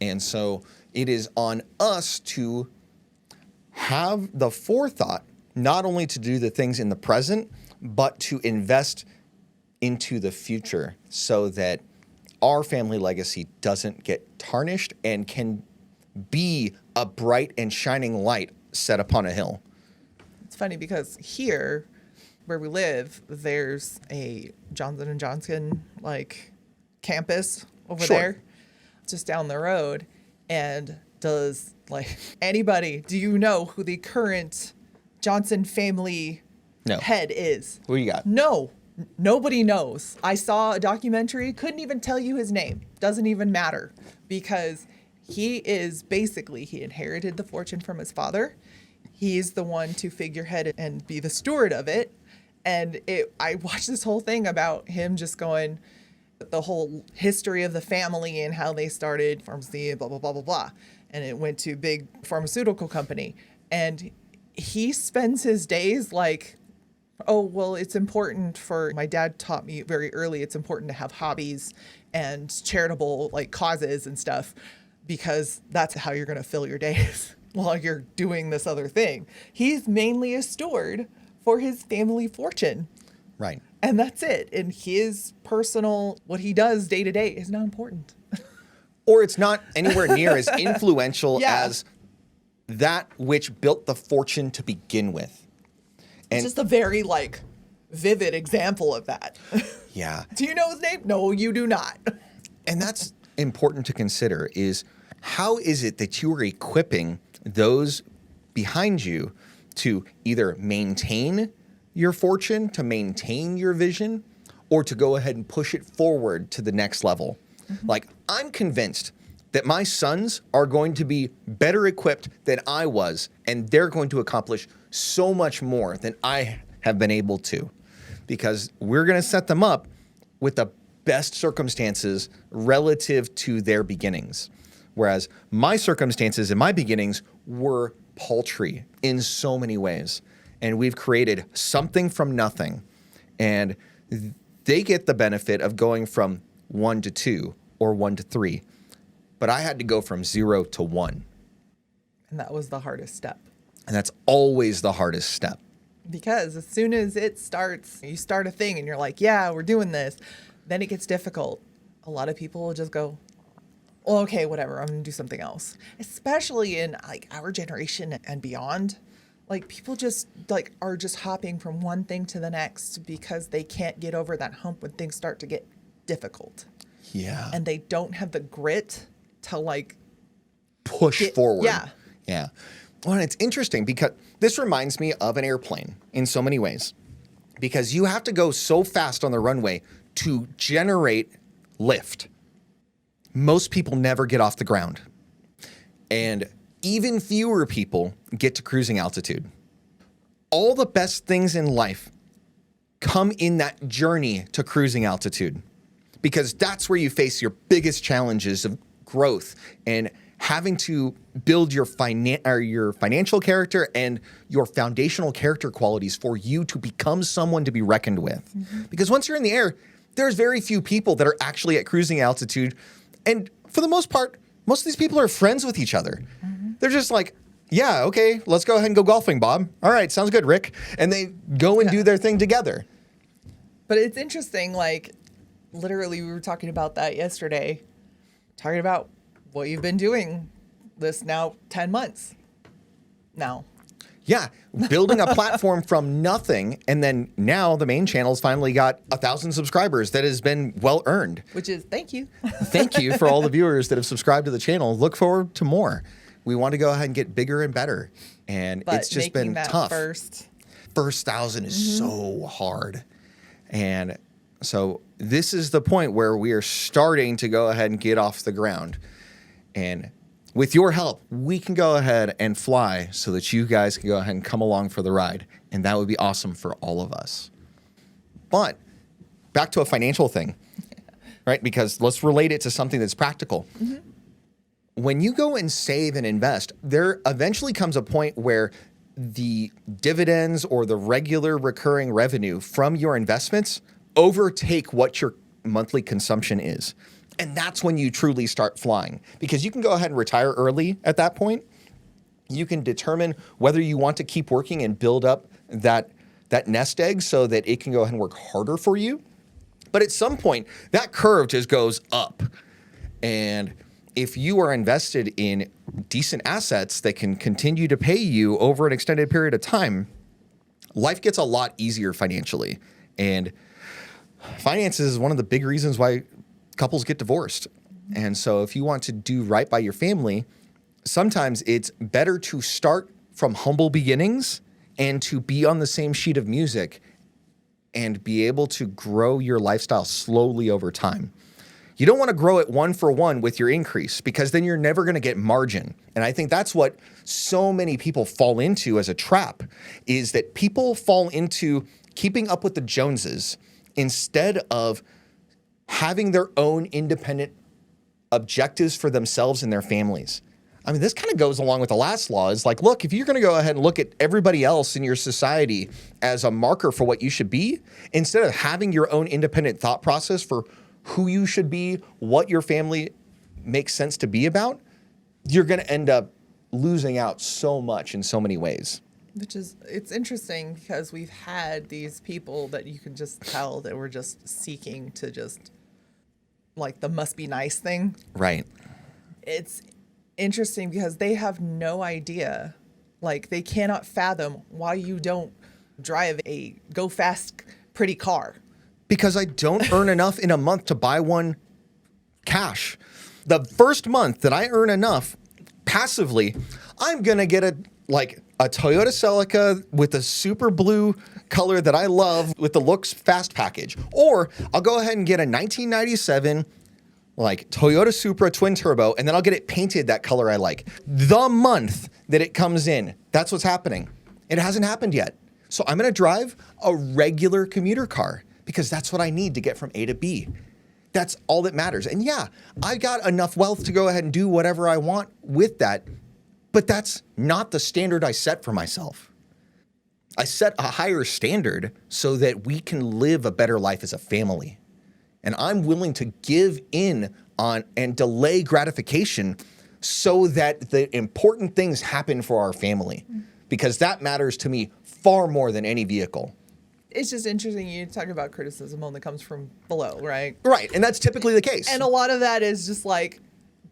And so it is on us to have the forethought, not only to do the things in the present, but to invest into the future so that our family legacy doesn't get tarnished and can be a bright and shining light set upon a hill. It's funny because here where we live, there's a Johnson & Johnson like campus over Sure. there just down the road. And does like anybody, do you know who the current Johnson family No. head is? What do you got? No, nobody knows. I saw a documentary, couldn't even tell you his name. Doesn't even matter because he is basically, he inherited the fortune from his father. He's the one to figurehead and be the steward of it. And I watched this whole thing about him just going, the whole history of the family and how they started pharmacy, blah, blah, blah, blah, blah. And it went to big pharmaceutical company. And he spends his days like, oh, well, it's important for, my dad taught me very early, it's important to have hobbies and charitable like causes and stuff, because that's how you're going to fill your days while you're doing this other thing. He's mainly a steward for his family fortune. Right. And that's it. And his personal, what he does day to day is not important. Or it's not anywhere near as influential Yeah. as that which built the fortune to begin with. And It's just a very like vivid example of that. yeah. Do you know his name? No, you do not. And that's important to consider is how is it that you are equipping those behind you to either maintain your fortune, to maintain your vision, or to go ahead and push it forward to the next level. Like, I'm convinced that my sons are going to be better equipped than I was, and they're going to accomplish so much more than I have been able to, because we're going to set them up with the best circumstances relative to their beginnings. Whereas my circumstances and my beginnings were paltry in so many ways. And we've created something from nothing. And they get the benefit of going from 1 to 2 or 1 to 3. But I had to go from 0 to 1. And that was the hardest step. And that's always the hardest step. Because as soon as it starts, you start a thing and you're like, yeah, we're doing this. Then it gets difficult. A lot of people will just go, well, okay, whatever, I'm going to do something else. Especially in like our generation and beyond. Like people just like are just hopping from one thing to the next because they can't get over that hump when things start to get difficult. Yeah. And they don't have the grit to like push forward. Yeah. Yeah. Well, and it's interesting because this reminds me of an airplane in so many ways, because you have to go so fast on the runway to generate lift. Most people never get off the ground, and even fewer people get to cruising altitude. All the best things in life come in that journey to cruising altitude, because that's where you face your biggest challenges of growth and having to build your financial character and your foundational character qualities for you to become someone to be reckoned with. Mm-hmm. Because once you're in the air, there's very few people that are actually at cruising altitude. And for the most part, most of these people are friends with each other. Mm-hmm. They're just like, yeah, okay, let's go ahead and go golfing, Bob. All right, sounds good, Rick. And they go and do their thing together. But it's interesting, like, literally we were talking about that yesterday, talking about what you've been doing this now 10 months now. Yeah, building a platform from nothing, and then now the main channel's finally got 1,000 subscribers. That has been well earned. Which is, thank you. Thank you for all the viewers that have subscribed to the channel. Look forward to more. We want to go ahead and get bigger and better, and But it's just been that tough. First 1,000 is so hard, and so this is the point where we are starting to go ahead and get off the ground. And with your help, we can go ahead and fly so that you guys can go ahead and come along for the ride. And that would be awesome for all of us. But back to a financial thing, right? Because let's relate it to something that's practical. Mm-hmm. When you go and save and invest, there eventually comes a point where the dividends or the regular recurring revenue from your investments overtake what your monthly consumption is. And that's when you truly start flying, because you can go ahead and retire early at that point. You can determine whether you want to keep working and build up that nest egg so that it can go ahead and work harder for you. But at some point, that curve just goes up. And if you are invested in decent assets that can continue to pay you over an extended period of time, life gets a lot easier financially. And finances is one of the big reasons why couples get divorced. And so if you want to do right by your family, sometimes it's better to start from humble beginnings and to be on the same sheet of music and be able to grow your lifestyle slowly over time. You don't want to grow it one for one with your increase, because then you're never going to get margin. And I think that's what so many people fall into as a trap, is that people fall into keeping up with the Joneses instead of having their own independent objectives for themselves and their families. I mean, this kind of goes along with the last law. Is like, look, if you're going to go ahead and look at everybody else in your society as a marker for what you should be, instead of having your own independent thought process for who you should be, what your family makes sense to be about, you're going to end up losing out so much in so many ways. It's interesting because we've had these people that you can just tell that were just seeking to just, like, the must be nice thing. Right. It's interesting because they have no idea, like, they cannot fathom why you don't drive a go fast, pretty car. Because I don't earn enough in a month to buy one cash. The first month that I earn enough passively, I'm going to get a Toyota Celica with a super blue color that I love with the looks fast package. Or I'll go ahead and get a 1997 Toyota Supra twin turbo, and then I'll get it painted that color I like. The month that it comes in, that's what's happening. It hasn't happened yet. So I'm going to drive a regular commuter car, because that's what I need to get from A to B. That's all that matters. And yeah, I got enough wealth to go ahead and do whatever I want with that, but that's not the standard I set for myself. I set a higher standard so that we can live a better life as a family. And I'm willing to give in on and delay gratification so that the important things happen for our family, because that matters to me far more than any vehicle. It's just interesting you talk about criticism only comes from below, right? Right, and that's typically the case. And a lot of that is just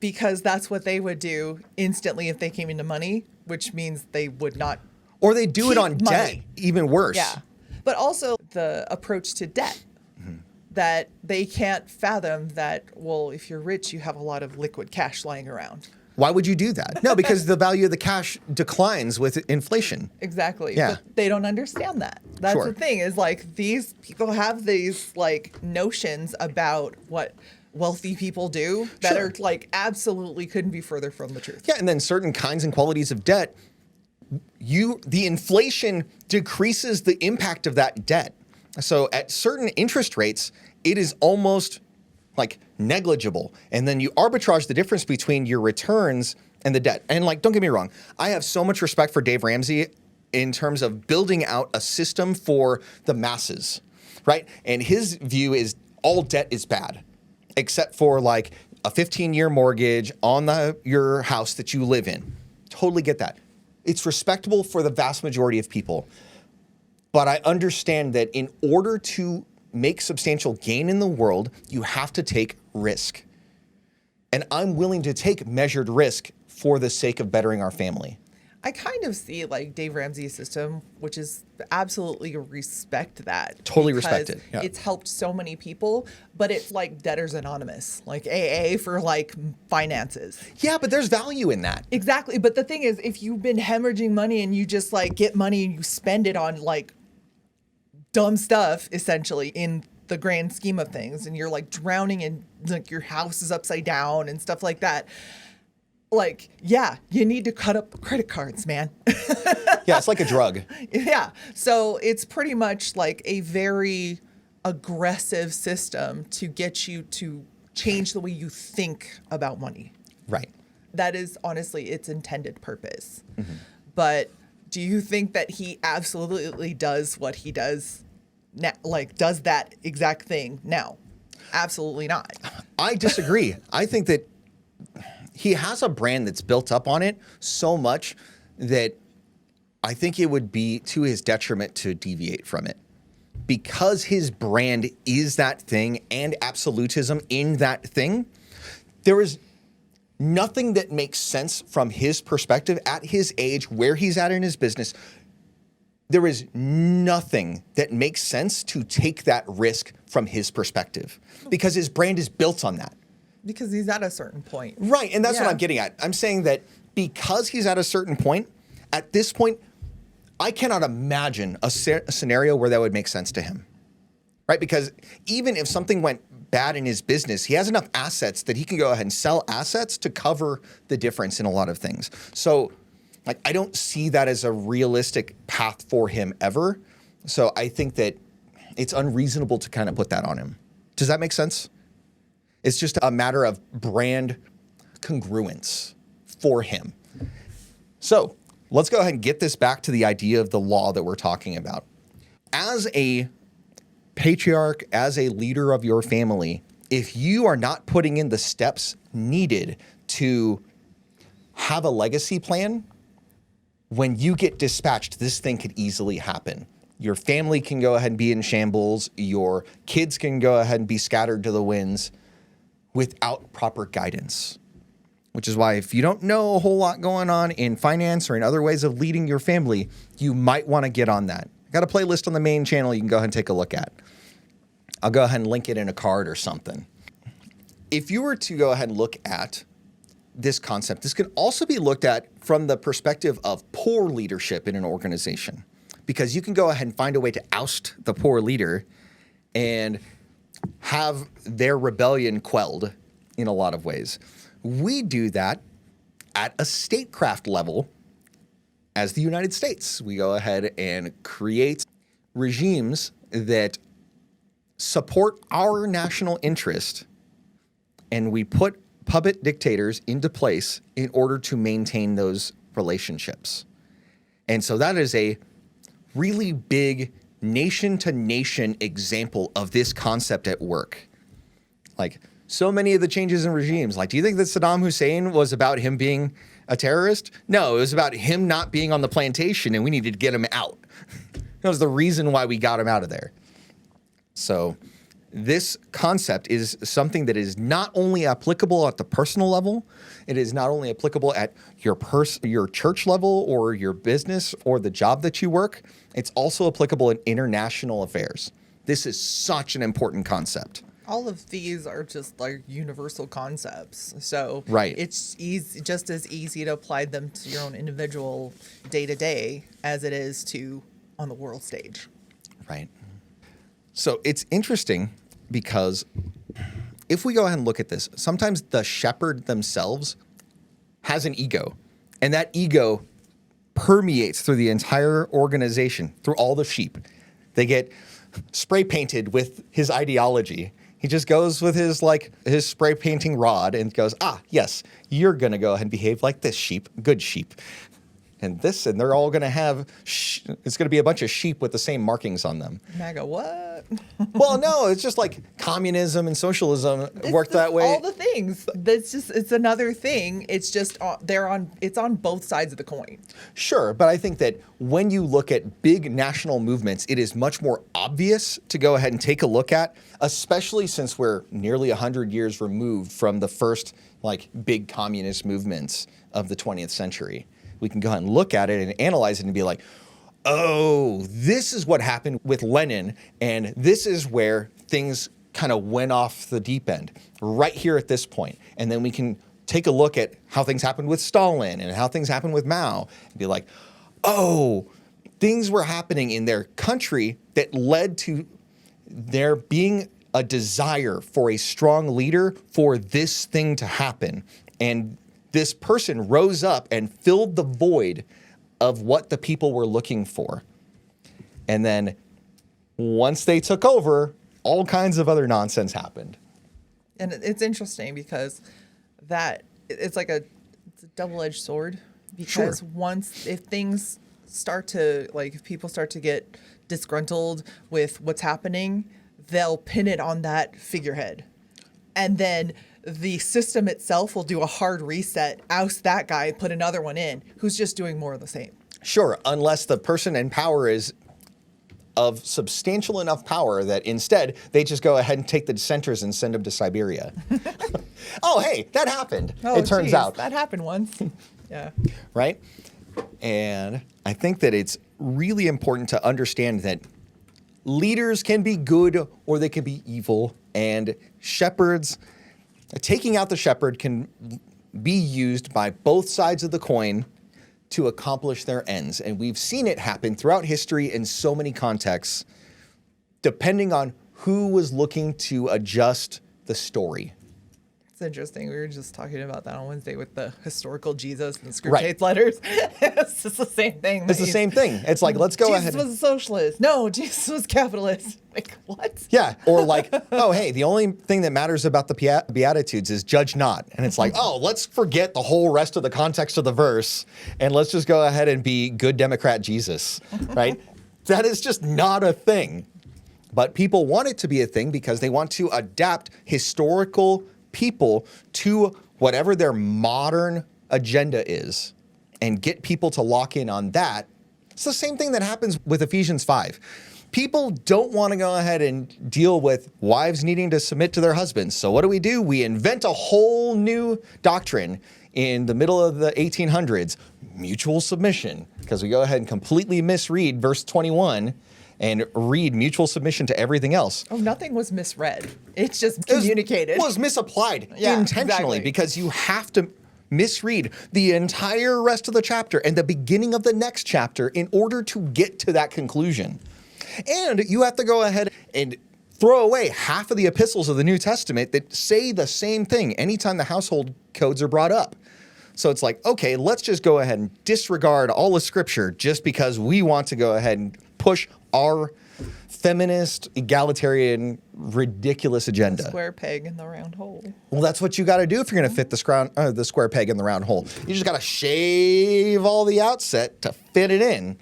because that's what they would do instantly if they came into money, which means they would not. Or they do it on money. debt, even worse. Yeah, but also the approach to debt, that they can't fathom that, well, if you're rich, you have a lot of liquid cash lying around. Why would you do that? No, because the value of the cash declines with inflation. Exactly. Yeah. But they don't understand that. That's Sure. the thing, is these people have these notions about what wealthy people do that Sure. are absolutely couldn't be further from the truth. Yeah, and then certain kinds and qualities of debt, the inflation decreases the impact of that debt. So at certain interest rates, it is almost negligible. And then you arbitrage the difference between your returns and the debt. And don't get me wrong, I have so much respect for Dave Ramsey in terms of building out a system for the masses, right? And his view is all debt is bad, except for a 15-year mortgage on your house that you live in. Totally get that. It's respectable for the vast majority of people. But I understand that in order to make substantial gain in the world, you have to take risk. And I'm willing to take measured risk for the sake of bettering our family. I kind of see Dave Ramsey's system, which is absolutely respect that. Totally respect it. Yeah. It's helped so many people, but it's like Debtors Anonymous, like AA for finances. Yeah, but there's value in that. Exactly. But the thing is, if you've been hemorrhaging money and you just get money and you spend it on dumb stuff, essentially, in the grand scheme of things, and you're drowning in your house is upside down and stuff like that. Yeah, you need to cut up credit cards, man. Yeah, it's like a drug. Yeah. So it's pretty much a very aggressive system to get you to change the way you think about money. Right. That is honestly its intended purpose. Mm-hmm. But do you think that he absolutely does what he does? like does that exact thing now. Absolutely not. I disagree. I think that he has a brand that's built up on it so much that I think it would be to his detriment to deviate from it. Because his brand is that thing and absolutism in that thing, there is nothing that makes sense from his perspective at his age, where he's at in his business. There is nothing that makes sense to take that risk from his perspective because his brand is built on that. Because he's at a certain point. Right, and that's what I'm getting at. I'm saying that because he's at a certain point, at this point, I cannot imagine a scenario where that would make sense to him, right? Because even if something went bad in his business, he has enough assets that he can go ahead and sell assets to cover the difference in a lot of things. So, like, I don't see that as a realistic path for him ever. So I think that it's unreasonable to kind of put that on him. Does that make sense? It's just a matter of brand congruence for him. So let's go ahead and get this back to the idea of the law that we're talking about. As a patriarch, as a leader of your family, if you are not putting in the steps needed to have a legacy plan, when you get dispatched, this thing could easily happen. Your family can go ahead and be in shambles. Your kids can go ahead and be scattered to the winds without proper guidance. Which is why if you don't know a whole lot going on in finance or in other ways of leading your family, you might want to get on that. I got a playlist on the main channel you can go ahead and take a look at. I'll go ahead and link it in a card or something. If you were to go ahead and look at this concept, this can also be looked at from the perspective of poor leadership in an organization. Because you can go ahead and find a way to oust the poor leader and have their rebellion quelled in a lot of ways. We do that at a statecraft level as the United States. We go ahead and create regimes that support our national interest, and we put puppet dictators into place in order to maintain those relationships. And so that is a really big nation-to-nation example of this concept at work. Like, so many of the changes in regimes, like, do you think that Saddam Hussein was about him being a terrorist? No, it was about him not being on the plantation and we needed to get him out. That was the reason why we got him out of there. So this concept is something that is not only applicable at the personal level, it is not only applicable at your church level or your business or the job that you work, it's also applicable in international affairs. This is such an important concept. All of these are just like universal concepts. So right. It's just as easy to apply them to your own individual day to day as it is to on the world stage. Right. So it's interesting because if we go ahead and look at this, sometimes the shepherd themselves has an ego, and that ego permeates through the entire organization, through all the sheep. They get spray painted with his ideology. He just goes with his spray painting rod and goes, yes, you're going to go ahead and behave like this sheep, good sheep. And they're all going to have, it's going to be a bunch of sheep with the same markings on them. MAGA what? Well, no, it's just like communism and socialism work that way. All the things. It's another thing. It's just, it's on both sides of the coin. Sure, but I think that when you look at big national movements, it is much more obvious to go ahead and take a look at, especially since we're nearly 100 years removed from the first big communist movements of the 20th century. We can go ahead and look at it and analyze it and be like, oh, this is what happened with Lenin, and this is where things kind of went off the deep end, right here at this point. And then we can take a look at how things happened with Stalin and how things happened with Mao and be like, oh, things were happening in their country that led to there being a desire for a strong leader for this thing to happen. And this person rose up and filled the void of what the people were looking for. And then once they took over, all kinds of other nonsense happened. And it's interesting because it's a double-edged sword. Because Sure. if things start to, like, if people start to get disgruntled with what's happening, they'll pin it on that figurehead. And then the system itself will do a hard reset, oust that guy, and put another one in who's just doing more of the same. Sure, unless the person in power is of substantial enough power that instead they just go ahead and take the dissenters and send them to Siberia. Oh, hey, that happened. It turns out. That happened once. Yeah. Right? And I think that it's really important to understand that leaders can be good or they can be evil, and shepherds, taking out the shepherd can be used by both sides of the coin to accomplish their ends. And we've seen it happen throughout history in so many contexts, depending on who was looking to adjust the story. It's interesting. We were just talking about that on Wednesday with the historical Jesus and Screwtape letters. It's just the same thing. It's the same thing. It's like, let's go ahead. Jesus was a socialist. No, Jesus was capitalist. Like, what? Yeah. Or like, oh, hey, the only thing that matters about the Beatitudes is judge not. And it's like, oh, let's forget the whole rest of the context of the verse and let's just go ahead and be good Democrat Jesus, right? That is just not a thing. But people want it to be a thing because they want to adapt historical people to whatever their modern agenda is and get people to lock in on that. It's the same thing that happens with Ephesians 5. People don't want to go ahead and deal with wives needing to submit to their husbands. So what do? We invent a whole new doctrine in the middle of the 1800s, mutual submission, because we go ahead and completely misread verse 21 and read mutual submission to everything else. Oh, nothing was misread. It's just communicated. It was misapplied intentionally because you have to misread the entire rest of the chapter and the beginning of the next chapter in order to get to that conclusion. And you have to go ahead and throw away half of the epistles of the New Testament that say the same thing anytime the household codes are brought up. So it's like, okay, let's just go ahead and disregard all of Scripture just because we want to go ahead and push our feminist, egalitarian, ridiculous agenda. The square peg in the round hole. Well, that's what you got to do if you're going to fit the square peg in the round hole. You just got to shave all the outset to fit it in,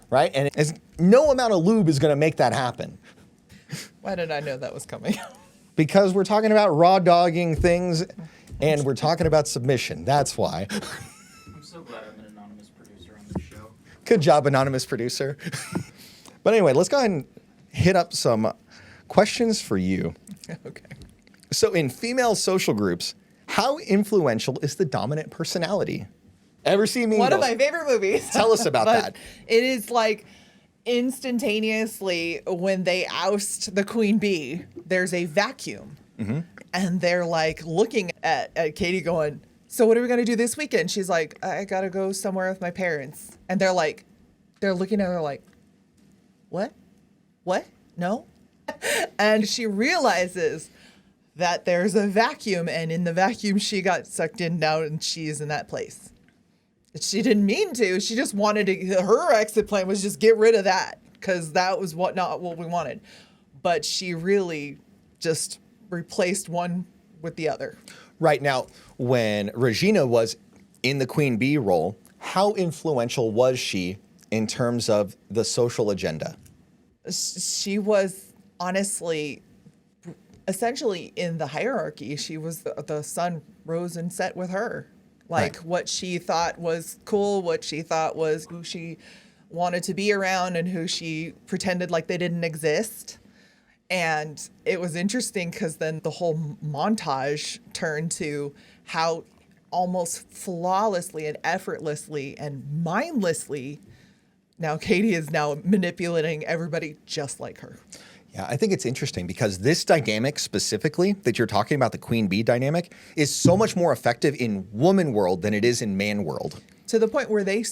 right? And no amount of lube is going to make that happen. Why did I know that was coming? Because we're talking about raw dogging things, and we're talking about submission. That's why. I'm so glad I'm an anonymous producer on this show. Good job, anonymous producer. But anyway, let's go ahead and hit up some questions for you. Okay. So in female social groups, how influential is the dominant personality? Ever seen Mean One Girls? of my favorite movies. Tell us about that. It is like instantaneously when they oust the queen bee, there's a vacuum. Mm-hmm. And they're like looking at Katie going, so what are we going to do this weekend? She's like, I got to go somewhere with my parents. And they're looking at her like, What? No? And she realizes that there's a vacuum, and in the vacuum she got sucked in now, and she's in that place. She didn't mean to. She just wanted to. Her exit plan was just get rid of that because that was not what we wanted. But she really just replaced one with the other. Right. Now, when Regina was in the Queen Bee role, how influential was she in terms of the social agenda? She was honestly, essentially in the hierarchy. She was the sun rose and set with her. Like right. What she thought was cool, what she thought was who she wanted to be around, and who she pretended like they didn't exist. And it was interesting because then the whole montage turned to how almost flawlessly and effortlessly and mindlessly now Katie is now manipulating everybody just like her. Yeah, I think it's interesting because this dynamic specifically that you're talking about, the queen bee dynamic, is so much more effective in woman world than it is in man world. To the point where they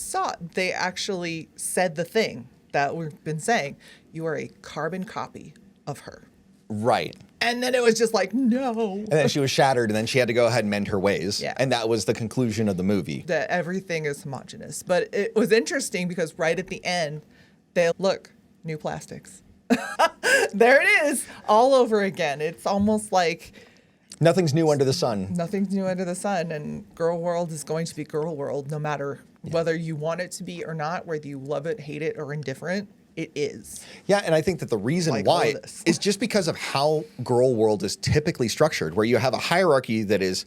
actually said the thing that we've been saying. You are a carbon copy of her. Right. And then it was just like, no. And then she was shattered, and then she had to go ahead and mend her ways. Yeah. And that was the conclusion of the movie. That everything is homogenous. But it was interesting because right at the end, look, new plastics. There it is, all over again. It's almost like Nothing's new under the sun. Nothing's new under the sun, and girl world is going to be girl world no matter whether you want it to be or not, whether you love it, hate it, or indifferent. It is. Yeah, and I think that the reason Like all why of this. is just because of how girl world is typically structured, where you have a hierarchy that is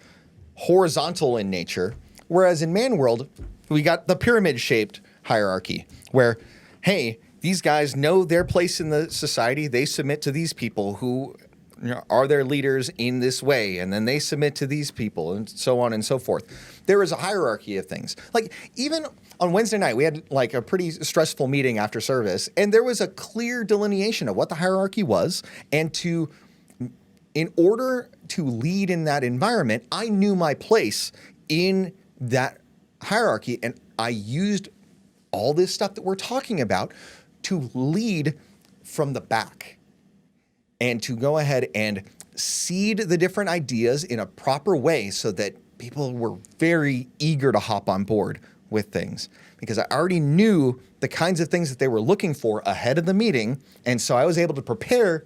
horizontal in nature, whereas in man world, we got the pyramid-shaped hierarchy, where, hey, these guys know their place in the society. They submit to these people who are their leaders in this way, and then they submit to these people, and so on and so forth. There is a hierarchy of things. Like, even on Wednesday night, we had like a pretty stressful meeting after service, and there was a clear delineation of what the hierarchy was, and in order to lead in that environment, I knew my place in that hierarchy, and I used all this stuff that we're talking about to lead from the back and to go ahead and seed the different ideas in a proper way so that people were very eager to hop on board with things, because I already knew the kinds of things that they were looking for ahead of the meeting. And so I was able to prepare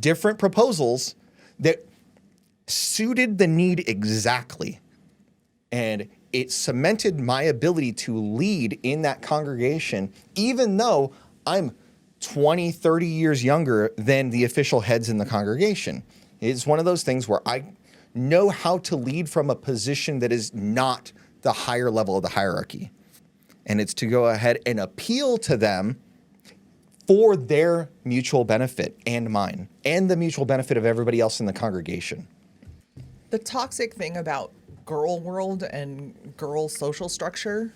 different proposals that suited the need exactly. And it cemented my ability to lead in that congregation, even though I'm 20, 30 years younger than the official heads in the congregation. It's one of those things where I know how to lead from a position that is not the higher level of the hierarchy. And it's to go ahead and appeal to them for their mutual benefit and mine, and the mutual benefit of everybody else in the congregation. The toxic thing about girl world and girl social structure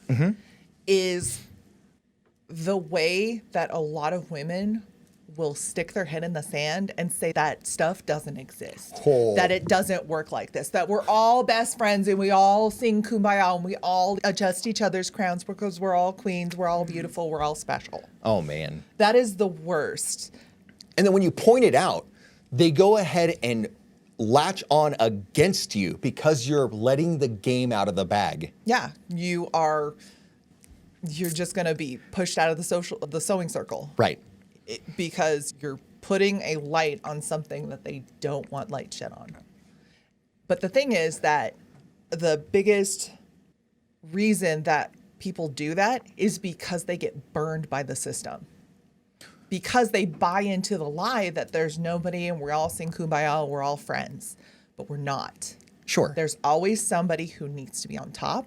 is the way that a lot of women will stick their head in the sand and say that stuff doesn't exist, that it doesn't work like this, that we're all best friends and we all sing Kumbaya and we all adjust each other's crowns because we're all queens, we're all beautiful, we're all special. Oh, man. That is the worst. And then when you point it out, they go ahead and latch on against you because you're letting the game out of the bag. Yeah, you're just going to be pushed out of the sewing circle. Right. Because you're putting a light on something that they don't want light shed on. But the thing is that the biggest reason that people do that is because they get burned by the system. Because they buy into the lie that there's nobody and we're all sing Kumbaya, we're all friends. But we're not. Sure. There's always somebody who needs to be on top.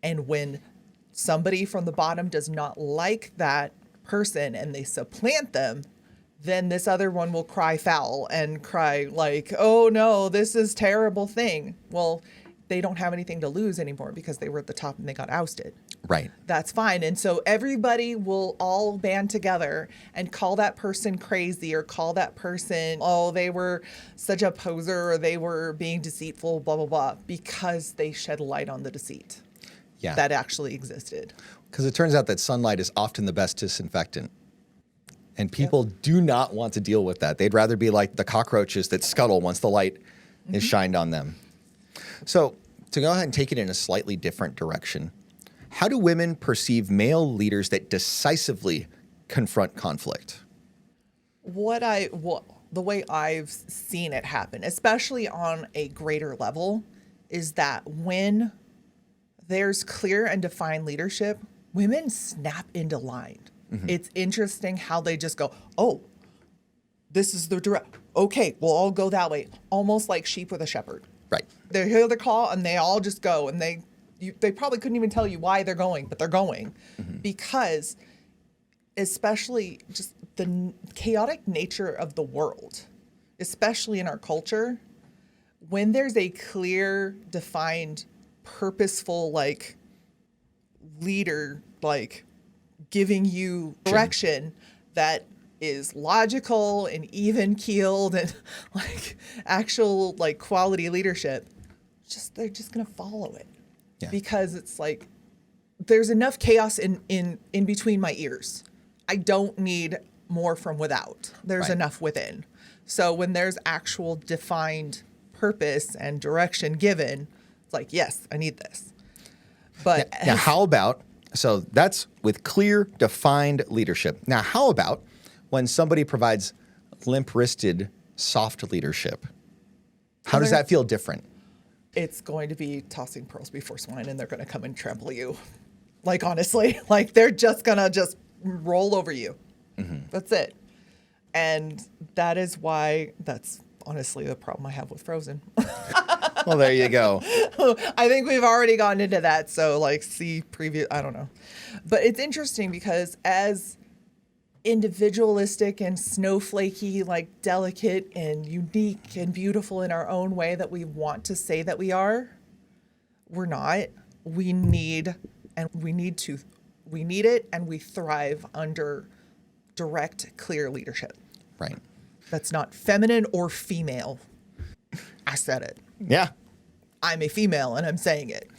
And when somebody from the bottom does not like that person and they supplant them, then this other one will cry foul and cry like, oh no, this is a terrible thing. Well, they don't have anything to lose anymore because they were at the top and they got ousted. Right. That's fine. And so everybody will all band together and call that person crazy or call that person, oh, they were such a poser or they were being deceitful, blah, blah, blah, because they shed light on the deceit that actually existed. Because it turns out that sunlight is often the best disinfectant. And people do not want to deal with that. They'd rather be like the cockroaches that scuttle once the light is shined on them. So to go ahead and take it in a slightly different direction, how do women perceive male leaders that decisively confront conflict? The way I've seen it happen, especially on a greater level, is that when there's clear and defined leadership, women snap into line. It's interesting how they just go, oh, this is the direct. Okay, we'll all go that way. Almost like sheep with a shepherd. Right. They hear the call and they all just go, and they probably couldn't even tell you why they're going, but they're going because, especially just the chaotic nature of the world, especially in our culture, when there's a clear, defined, purposeful, like, leader, like, giving you direction that is logical and even keeled and like actual like quality leadership, they're just gonna follow it. Because it's like there's enough chaos in between my ears. I don't need more from without. There's enough within. So when there's actual defined purpose and direction given, it's like, yes, I need this. But now how about, so that's with clear, defined leadership. Now, how about when somebody provides limp-wristed, soft leadership? How does that feel different? It's going to be tossing pearls before swine, and they're going to come and trample you. Like, honestly, like they're just going to just roll over you. That's it. And that is why that's honestly the problem I have with Frozen. Well, there you go. I think we've already gotten into that. So like see previous, I don't know. But it's interesting because as individualistic and snowflakey, like delicate and unique and beautiful in our own way that we want to say that we are, we're not. We need it, and we thrive under direct, clear leadership. Right. That's not feminine or female. I said it. Yeah. I'm a female and I'm saying it.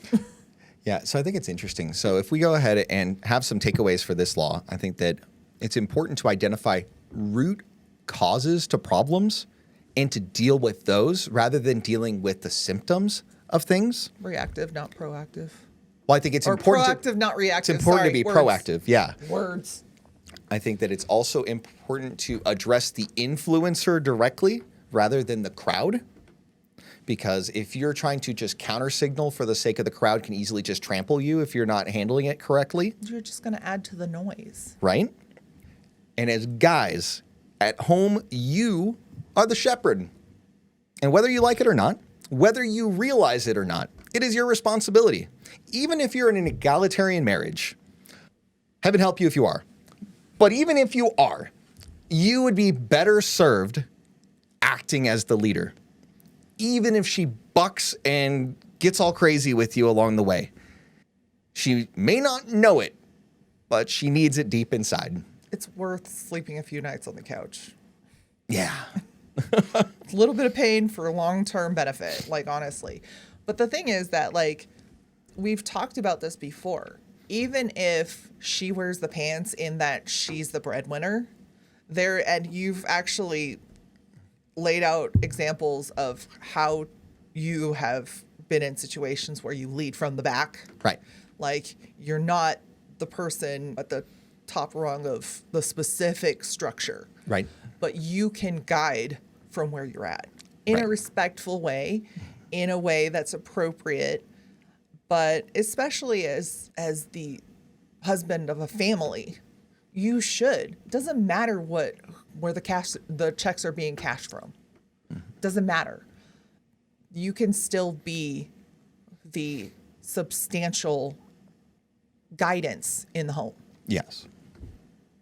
Yeah. So I think it's interesting. So if we go ahead and have some takeaways for this law, I think that it's important to identify root causes to problems and to deal with those rather than dealing with the symptoms of things. Reactive, not proactive. Well, I think it's Or important. proactive, not reactive. It's important Sorry, to be words. proactive. Yeah. Words. I think that it's also important to address the influencer directly rather than the crowd. Because if you're trying to just counter signal for the sake of the crowd can easily just trample you if you're not handling it correctly. You're just going to add to the noise. Right? And as guys, at home, you are the shepherd. And whether you like it or not, whether you realize it or not, it is your responsibility. Even if you're in an egalitarian marriage, heaven help you if you are. But even if you are, you would be better served acting as the leader. Even if she bucks and gets all crazy with you along the way. She may not know it, but she needs it deep inside. It's worth sleeping a few nights on the couch. Yeah. A little bit of pain for long-term benefit, like honestly. But the thing is that like we've talked about this before. Even if she wears the pants in that she's the breadwinner, and you've actually laid out examples of how you have been in situations where you lead from the back. Right. Like you're not the person at the top rung of the specific structure. Right. But you can guide from where you're at in Right. a respectful way, in a way that's appropriate, but especially as the husband of a family, you should. It doesn't matter where the checks are being cashed from. Doesn't matter. You can still be the substantial guidance in the home. Yes.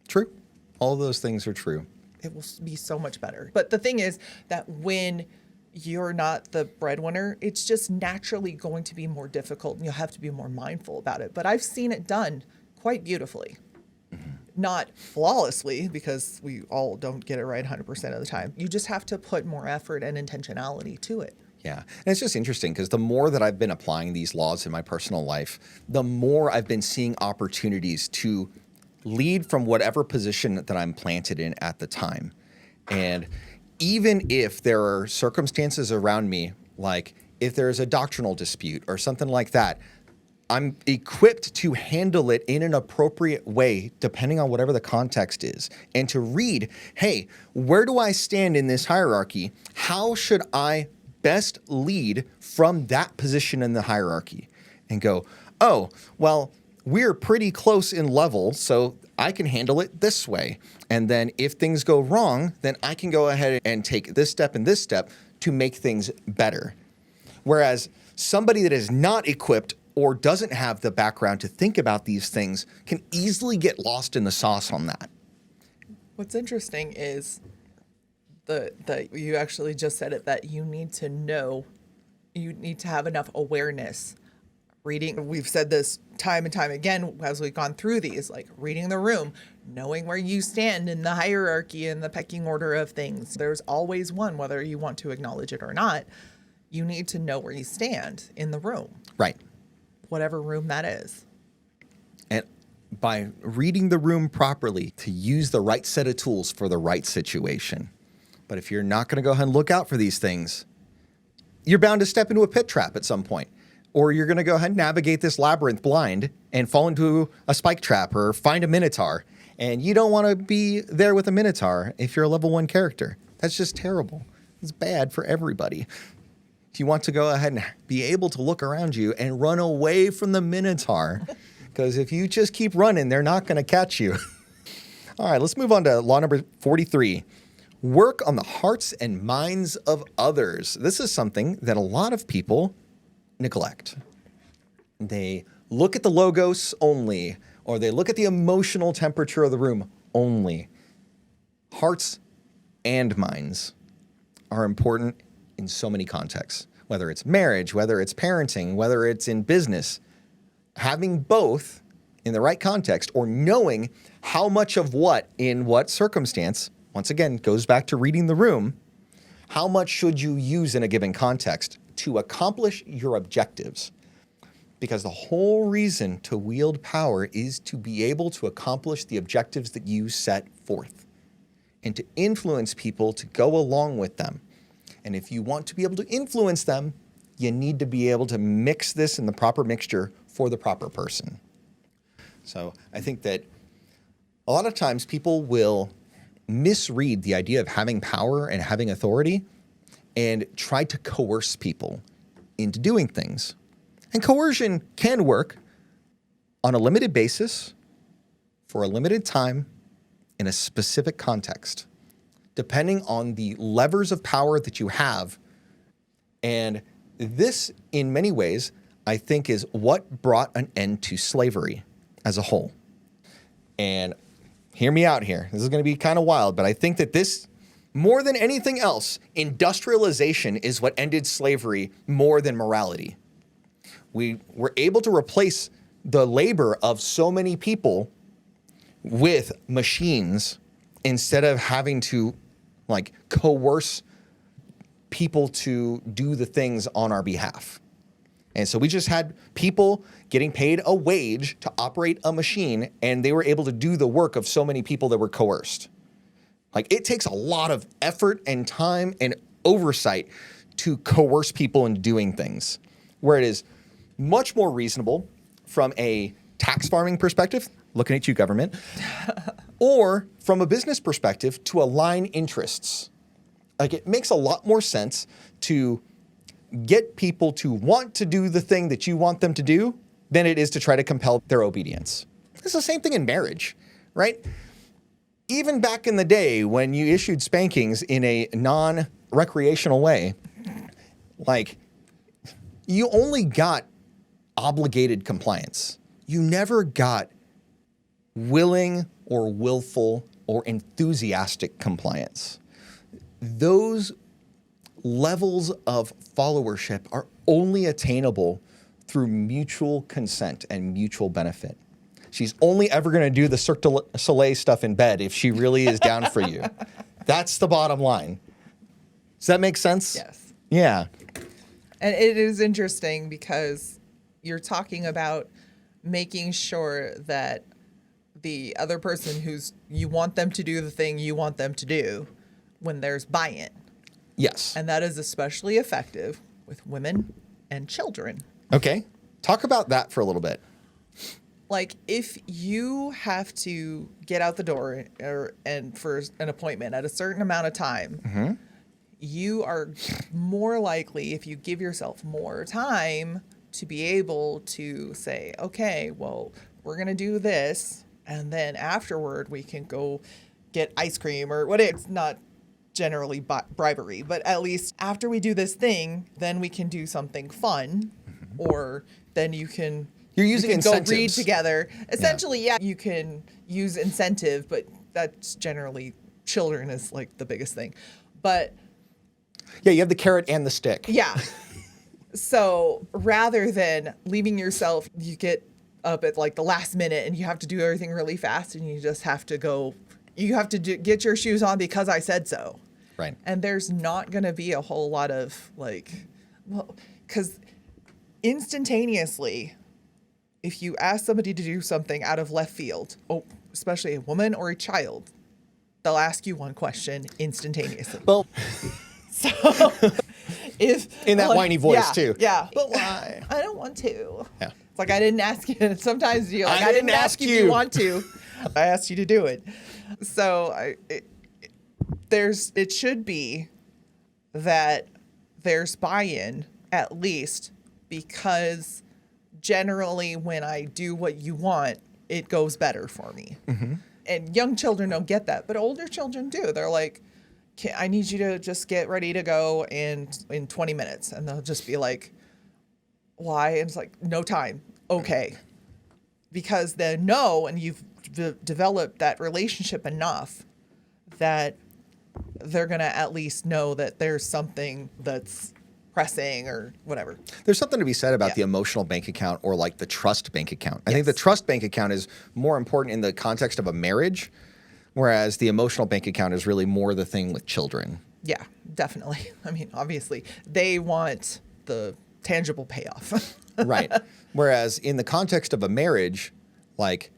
True. All of those things are true. It will be so much better. But the thing is that when you're not the breadwinner, it's just naturally going to be more difficult and you'll have to be more mindful about it. But I've seen it done quite beautifully. Not flawlessly, because we all don't get it right 100% of the time. You just have to put more effort and intentionality to it. Yeah. And it's just interesting because the more that I've been applying these laws in my personal life, the more I've been seeing opportunities to lead from whatever position that I'm planted in at the time. And even if there are circumstances around me, like if there's a doctrinal dispute or something like that, I'm equipped to handle it in an appropriate way, depending on whatever the context is, and to read, hey, where do I stand in this hierarchy? How should I best lead from that position in the hierarchy? And go, oh, well, we're pretty close in level, so I can handle it this way. And then if things go wrong, then I can go ahead and take this step and this step to make things better. Whereas somebody that is not equipped or doesn't have the background to think about these things can easily get lost in the sauce on that. What's interesting is that you actually just said it, that you need to know, you need to have enough awareness. Reading, we've said this time and time again as we've gone through these, like reading the room, knowing where you stand in the hierarchy and the pecking order of things. There's always one, whether you want to acknowledge it or not. You need to know where you stand in the room. Right. Whatever room that is. And by reading the room properly to use the right set of tools for the right situation. But if you're not going to go ahead and look out for these things, you're bound to step into a pit trap at some point. Or you're going to go ahead and navigate this labyrinth blind and fall into a spike trap or find a minotaur. And you don't want to be there with a minotaur if you're a level 1 character. That's just terrible. It's bad for everybody. If you want to go ahead and be able to look around you and run away from the Minotaur, because if you just keep running, they're not going to catch you. All right, let's move on to law number 43. Work on the hearts and minds of others. This is something that a lot of people neglect. They look at the logos only, or they look at the emotional temperature of the room only. Hearts and minds are important in so many contexts, whether it's marriage, whether it's parenting, whether it's in business. Having both in the right context, or knowing how much of what in what circumstance, once again, goes back to reading the room, how much should you use in a given context to accomplish your objectives? Because the whole reason to wield power is to be able to accomplish the objectives that you set forth and to influence people to go along with them. And if you want to be able to influence them, you need to be able to mix this in the proper mixture for the proper person. So I think that a lot of times people will misread the idea of having power and having authority and try to coerce people into doing things. And coercion can work on a limited basis for a limited time in a specific context, depending on the levers of power that you have. And this, in many ways, I think is what brought an end to slavery as a whole. And hear me out here. This is going to be kind of wild, but I think that this, more than anything else, industrialization is what ended slavery more than morality. We were able to replace the labor of so many people with machines instead of having to like coerce people to do the things on our behalf. And so we just had people getting paid a wage to operate a machine, and they were able to do the work of so many people that were coerced. Like, it takes a lot of effort and time and oversight to coerce people into doing things, where it is much more reasonable from a tax farming perspective, looking at you, government, or from a business perspective to align interests. Like, it makes a lot more sense to get people to want to do the thing that you want them to do than it is to try to compel their obedience. It's the same thing in marriage, right? Even back in the day when you issued spankings in a non-recreational way, like, you only got obligated compliance. You never got willing or willful or enthusiastic compliance. Those levels of followership are only attainable through mutual consent and mutual benefit. She's only ever going to do the Cirque du Soleil stuff in bed if she really is down for you. That's the bottom line. Does that make sense? Yes. Yeah. And it is interesting because you're talking about making sure that the other person you want them to do the thing you want them to do when there's buy-in. Yes. And that is especially effective with women and children. Okay. Talk about that for a little bit. Like, if you have to get out the door and for an appointment at a certain amount of time, you are more likely, if you give yourself more time, to be able to say, okay, well, we're going to do this, and then afterward we can go get ice cream or what. It's not generally bribery, but at least after we do this thing, then we can do something fun, or then you can go read together. Essentially, yeah, you can use incentive, but that's generally children is like the biggest thing. But yeah, you have the carrot and the stick. yeah. So rather than leaving yourself, you get up at like the last minute and you have to do everything really fast, and you just have to go, you have to get your shoes on because I said so. Right. And there's not going to be a whole lot of like, well, because instantaneously, if you ask somebody to do something out of left field, especially a woman or a child, they'll ask you one question instantaneously. Well, so if in that whiny voice too. Yeah. But why? I don't want to. Yeah. It's like, I didn't ask you. Sometimes you're like, I didn't ask you if you want to. I asked you to do it. So it should be that there's buy-in, at least, because generally when I do what you want, it goes better for me. And young children don't get that, but older children do. They're like, I need you to just get ready to go in 20 minutes. And they'll just be like, why? And it's like, no time. Okay. Because they know, and you've developed that relationship enough that they're going to at least know that there's something that's pressing or whatever. There's something to be said about the emotional bank account or like the trust bank account. I think the trust bank account is more important in the context of a marriage, whereas the emotional bank account is really more the thing with children. Yeah, definitely. I mean, obviously, they want the tangible payoff. Right. Whereas in the context of a marriage, like,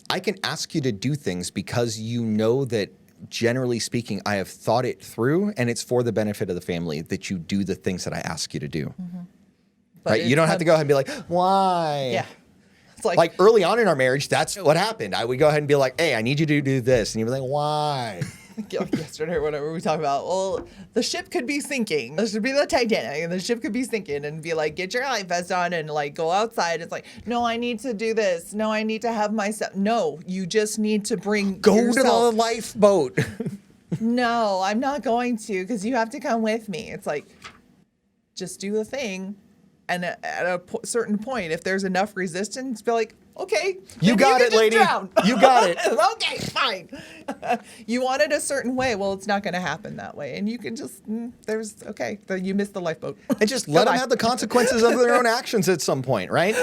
I can ask you to do things because you know that, generally speaking, I have thought it through and it's for the benefit of the family that you do the things that I ask you to do. Right? You don't have to go ahead and be like, why? Yeah. It's like early on in our marriage, that's what happened. I would go ahead and be like, hey, I need you to do this. And you'd be like, why? Like yesterday or whatever we talk about, well, the ship could be sinking. This should be the Titanic, and the ship could be sinking, and be like, get your life vest on and like go outside. It's like, no, I need to do this. No, I need to have my stuff. No, you just need to Go yourself. to the lifeboat. No, I'm not going to, because you have to come with me. It's like, just do the thing. And at a certain point, if there's enough resistance, be like, okay, you got it, lady. Drown. You got it. Okay, fine. You want it a certain way. Well, it's not going to happen that way. And you can just, you missed the lifeboat. And just let them have the consequences of their own actions at some point, right?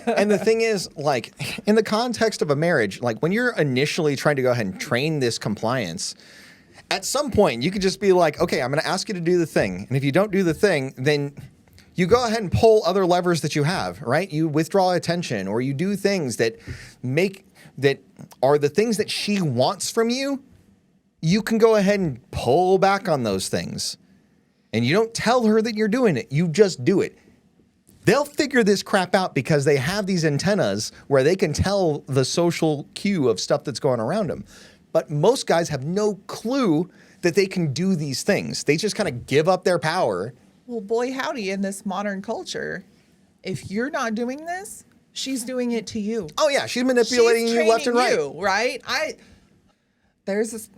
And the thing is, like, in the context of a marriage, like when you're initially trying to go ahead and train this compliance, at some point you could just be like, okay, I'm going to ask you to do the thing. And if you don't do the thing, then you go ahead and pull other levers that you have, right? You withdraw attention, or you do things that are the things that she wants from you. You can go ahead and pull back on those things. And you don't tell her that you're doing it. You just do it. They'll figure this crap out because they have these antennas where they can tell the social cue of stuff that's going around them. But most guys have no clue that they can do these things. They just kind of give up their power. Well, boy, howdy, in this modern culture, if you're not doing this, she's doing it to you. Oh, yeah. She's manipulating you left and right. You, right? There's this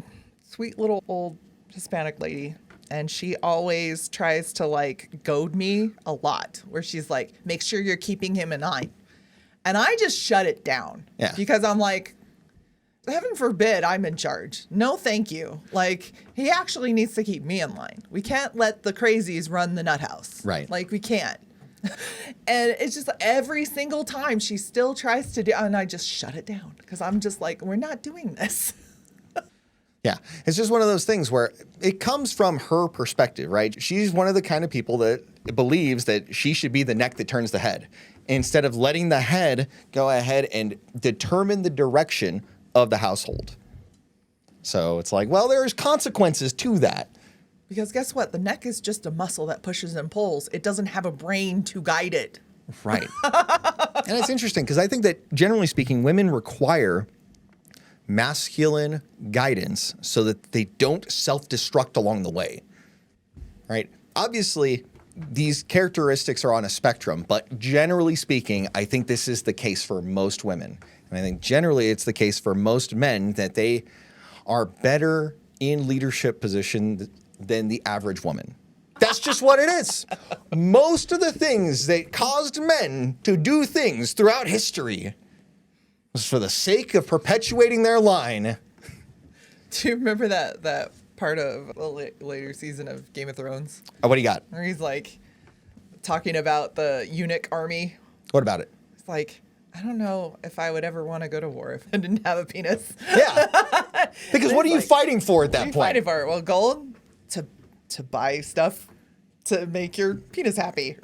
sweet little old Hispanic lady, and she always tries to, like, goad me a lot, where she's like, make sure you're keeping him in line. And I just shut it down. Yeah. Because I'm like, heaven forbid I'm in charge. No, thank you. Like, he actually needs to keep me in line. We can't let the crazies run the nut house. Right. Like, we can't. And it's just every single time she still tries to do, and I just shut it down because I'm just like, we're not doing this. Yeah. It's just one of those things where it comes from her perspective, right? She's one of the kind of people that believes that she should be the neck that turns the head, instead of letting the head go ahead and determine the direction of the household. So it's like, well, there's consequences to that. Because guess what? The neck is just a muscle that pushes and pulls. It doesn't have a brain to guide it. Right. And it's interesting because I think that generally speaking, women require masculine guidance so that they don't self-destruct along the way. Right? Obviously, these characteristics are on a spectrum, but generally speaking, I think this is the case for most women. And I think generally it's the case for most men that they are better in leadership position than the average woman. That's just what it is. Most of the things that caused men to do things throughout history was for the sake of perpetuating their line. Do you remember that part of the later season of Game of Thrones? Oh, what do you got? Where he's like talking about the eunuch army. What about it? It's like, I don't know if I would ever want to go to war if I didn't have a penis. Yeah. Because what are you fighting for at that point? Fighting for? Well, gold to buy stuff to make your penis happy.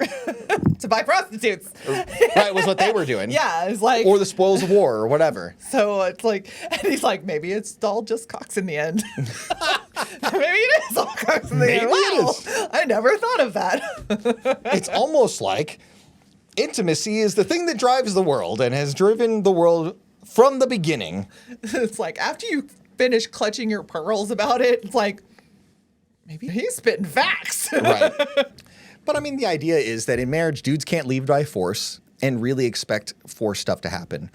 To buy prostitutes. Right, was what they were doing. Yeah, it's like, or the spoils of war or whatever. So it's like, and he's like, maybe it's all just cocks in the end. Maybe it is all cocks in the end. Maybe it is. I never thought of that. It's almost like intimacy is the thing that drives the world and has driven the world from the beginning. It's like after you finish clutching your pearls about it, it's like, maybe he's spitting facts. Right. But I mean, the idea is that in marriage, dudes can't leave by force and really expect for stuff to happen.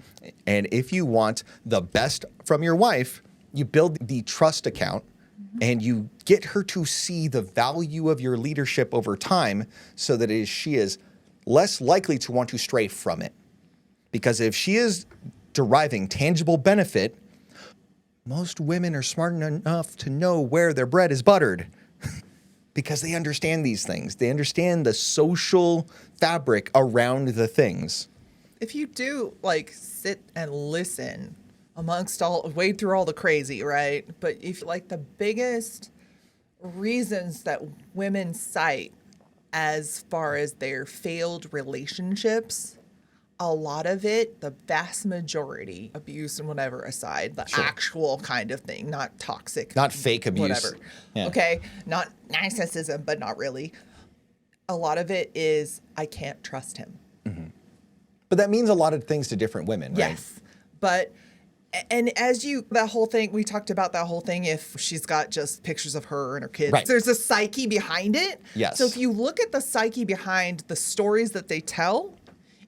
And if you want the best from your wife, you build the trust account and you get her to see the value of your leadership over time so that she is less likely to want to stray from it. Because if she is deriving tangible benefit, most women are smart enough to know where their bread is buttered because they understand these things. They understand the social fabric around the things. If you do like sit and listen amongst wade through all the crazy, right? But if like the biggest reasons that women cite as far as their failed relationships, a lot of it, the vast majority, abuse and whatever aside, the actual kind of thing, not toxic. Not fake abuse. Whatever. Yeah. Okay. Not narcissism, but not really. A lot of it is, I can't trust him. But that means a lot of things to different women, right? Yes. But, and that whole thing, we talked about that whole thing, if she's got just pictures of her and her kids, Right. There's a psyche behind it. Yes. So if you look at the psyche behind the stories that they tell,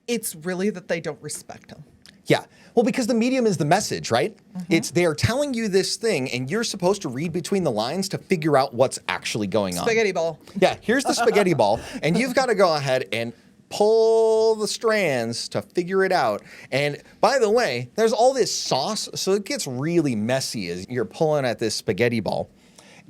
it's really that they don't respect him. Yeah. Well, because the medium is the message, right? They are telling you this thing and you're supposed to read between the lines to figure out what's actually going on. Spaghetti ball. Yeah, here's the spaghetti ball, and you've got to go ahead and pull the strands to figure it out. And by the way, there's all this sauce, so it gets really messy as you're pulling at this spaghetti ball.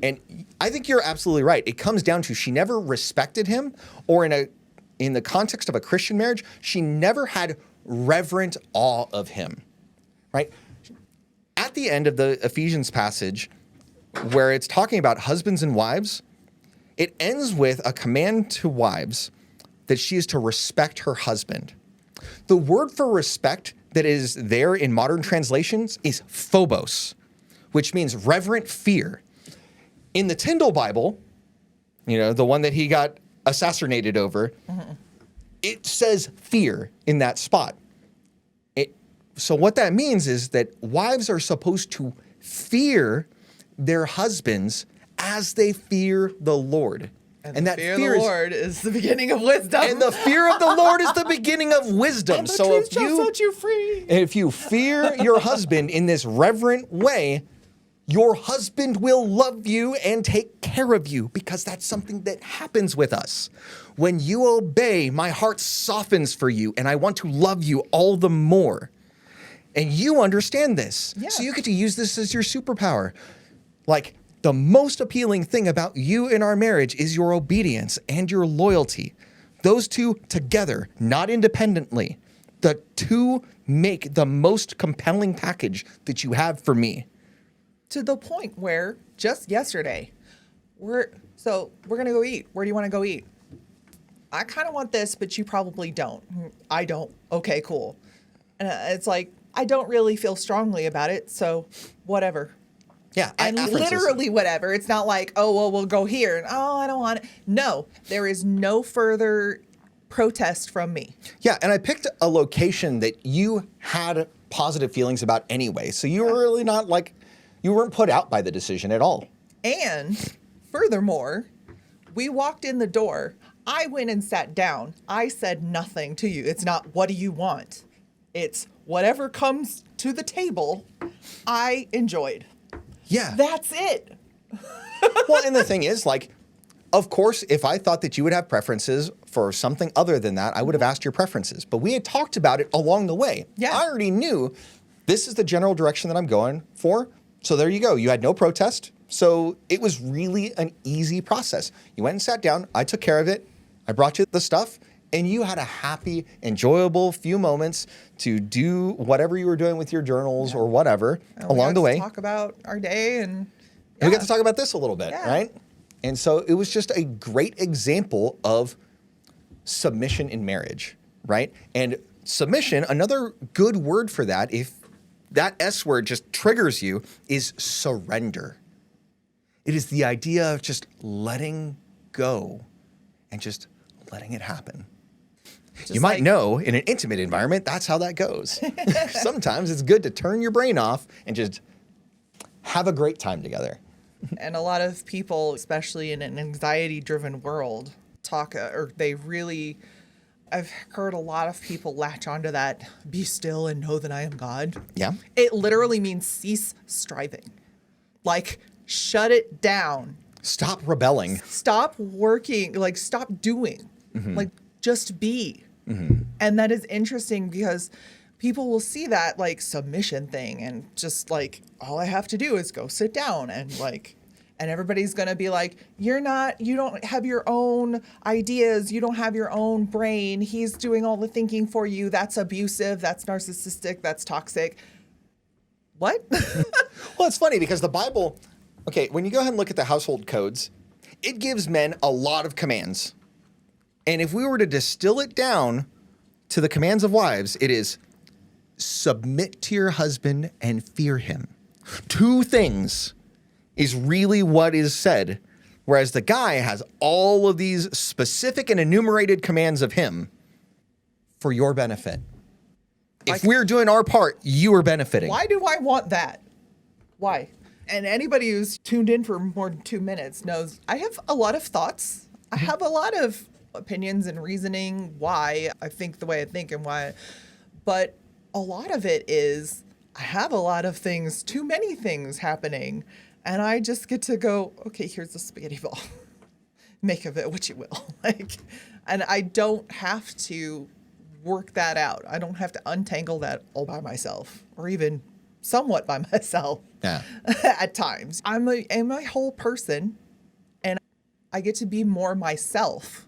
And I think you're absolutely right. It comes down to she never respected him, or in the context of a Christian marriage, she never had reverent awe of him, right? At the end of the Ephesians passage, where it's talking about husbands and wives, it ends with a command to wives that she is to respect her husband. The word for respect that is there in modern translations is phobos, which means reverent fear. In the Tyndale Bible, the one that he got assassinated over, it says fear in that spot. So what that means is that wives are supposed to fear their husbands as they fear the Lord. And that fear of the Lord is the beginning of wisdom. And the fear of the Lord is the beginning of wisdom. And the so truth shall set you free. If you fear your husband in this reverent way, your husband will love you and take care of you, because that's something that happens with us. When you obey, my heart softens for you, and I want to love you all the more. And you understand this. Yeah. So you get to use this as your superpower. Like, the most appealing thing about you in our marriage is your obedience and your loyalty. Those two together, not independently. The two make the most compelling package that you have for me. To the point where just yesterday, we're going to go eat. Where do you want to go eat? I kind of want this, but you probably don't. I don't. Okay, cool. It's like, I don't really feel strongly about it, so whatever. Yeah, And literally whatever. It's not like, oh, well, we'll go here. And, oh, I don't want it. No, there is no further protest from me. Yeah, and I picked a location that you had positive feelings about anyway. So you were really not you weren't put out by the decision at all. And furthermore, we walked in the door. I went and sat down. I said nothing to you. It's not, what do you want? It's whatever comes to the table, I enjoyed. Yeah. That's it. Well, and the thing is, of course, if I thought that you would have preferences for something other than that, I would have asked your preferences. But we had talked about it along the way. Yeah. I already knew this is the general direction that I'm going for. So there you go. You had no protest. So it was really an easy process. You went and sat down. I took care of it. I brought you the stuff. And you had a happy, enjoyable few moments to do whatever you were doing with your journals or whatever along the way. Talk about our day and we got to talk about this a little bit, Yeah. right? And so it was just a great example of submission in marriage, right? And submission, another good word for that, if that S word just triggers you, is surrender. It is the idea of just letting go and just letting it happen. You might know in an intimate environment, that's how that goes. Sometimes it's good to turn your brain off and just have a great time together. And a lot of people, especially in an anxiety-driven world, I've heard a lot of people latch onto that, be still and know that I am God. Yeah. It literally means cease striving. Like, shut it down. Stop rebelling. Stop working, like, stop doing. Like, just be. And that is interesting because people will see that, like, submission thing and just, like, all I have to do is go sit down and, like, and everybody's going to be like, you don't have your own ideas. You don't have your own brain. He's doing all the thinking for you. That's abusive. That's narcissistic. That's toxic. What? Well, it's funny because the Bible, okay, when you go ahead and look at the household codes, it gives men a lot of commands. And if we were to distill it down to the commands of wives, it is submit to your husband and fear him. Two things is really what is said, whereas the guy has all of these specific and enumerated commands of him for your benefit. If we're doing our part, you are benefiting. Why do I want that? Why? And anybody who's tuned in for more than 2 minutes knows I have a lot of thoughts. I have a lot of opinions and reasoning why I think the way I think and why. But a lot of it is I have a lot of things, too many things happening. And I just get to go, okay, here's the spaghetti ball. Make of it what you will. And I don't have to work that out. I don't have to untangle that all by myself, or even somewhat by myself. Yeah. At times. I'm a whole person, and I get to be more myself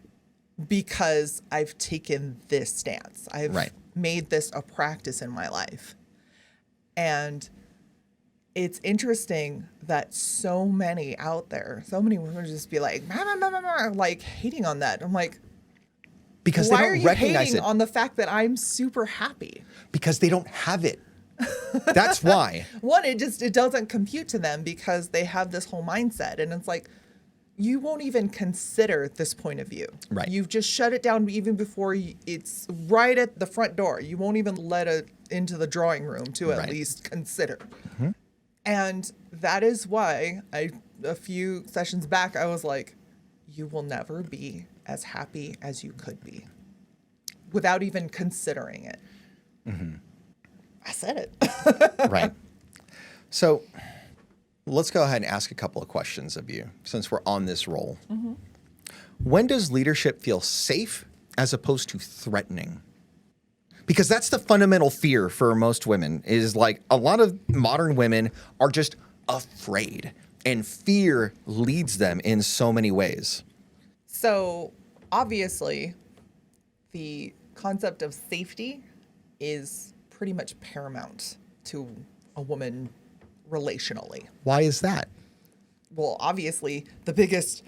because I've taken this stance. I've made this a practice in my life. And it's interesting that so many out there, so many women just be like, like hating on that. I'm like, because why they are don't you recognize hating it. on the fact that I'm super happy? Because they don't have it. That's why. One, it doesn't compute to them because they have this whole mindset. And it's like, you won't even consider this point of view. Right. You've just shut it down even before it's right at the front door. You won't even let it into the drawing room to at least consider. Mm-hmm. And that is why a few sessions back, I was like, you will never be as happy as you could be without even considering it. Mm-hmm. I said it. Right. So let's go ahead and ask a couple of questions of you since we're on this roll. Mm-hmm. When does leadership feel safe as opposed to threatening? Because that's the fundamental fear for most women is like a lot of modern women are just afraid, and fear leads them in so many ways. So obviously the concept of safety is pretty much paramount to a woman relationally. Why is that? Well, obviously the biggest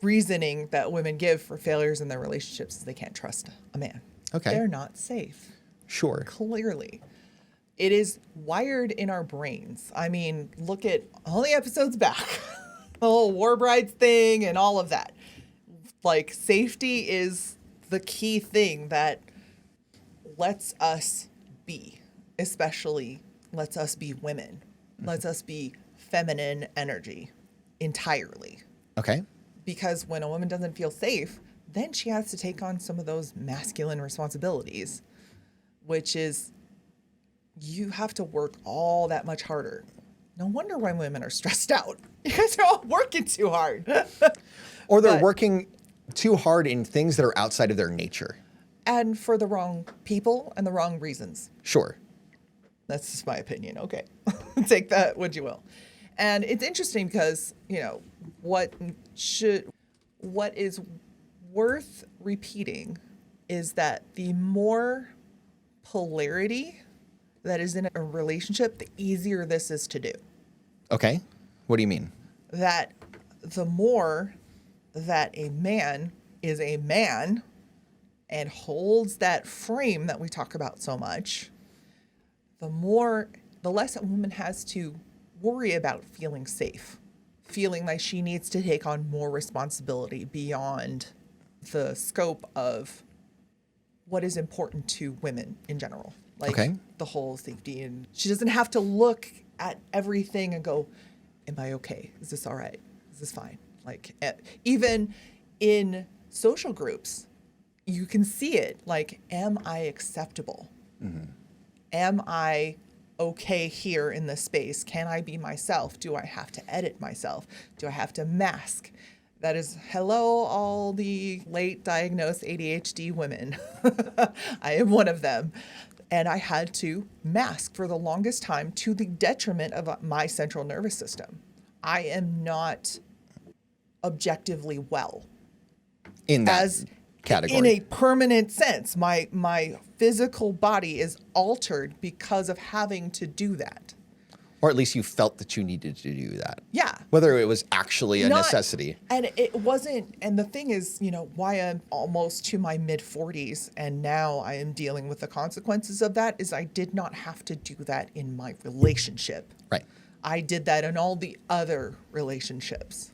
reasoning that women give for failures in their relationships is they can't trust a man. Okay. They're not safe. Sure. Clearly. It is wired in our brains. I mean, look at all the episodes back. The whole War Brides thing and all of that. Like, safety is the key thing that lets us be, especially lets us be women, lets us be feminine energy entirely. Okay. Because when a woman doesn't feel safe, then she has to take on some of those masculine responsibilities, which is you have to work all that much harder. No wonder why women are stressed out. You guys are all working too hard. Or they're working too hard in things that are outside of their nature. And for the wrong people and the wrong reasons. Sure. That's just my opinion. Okay. Take that what you will. And it's interesting because, you know, what is worth repeating is that the more polarity that is in a relationship, the easier this is to do. Okay. What do you mean? That the more that a man is a man and holds that frame that we talk about so much, the less a woman has to worry about feeling safe, feeling like she needs to take on more responsibility beyond the scope of what is important to women in general. Like the whole safety, and she doesn't have to look at everything and go, am I okay? Is this all right? Is this fine? Like, even in social groups, you can see it. Like, am I acceptable? Am I okay here in this space? Can I be myself? Do I have to edit myself? Do I have to mask? That is, hello, all the late diagnosed ADHD women. I am one of them. And I had to mask for the longest time to the detriment of my central nervous system. I am not objectively well. In that category. In a permanent sense, my physical body is altered because of having to do that. Or at least you felt that you needed to do that. Yeah. Whether it was actually a necessity. And it wasn't, and the thing is, why I'm almost to my mid-40s and now I am dealing with the consequences of that is I did not have to do that in my relationship. Right. I did that in all the other relationships.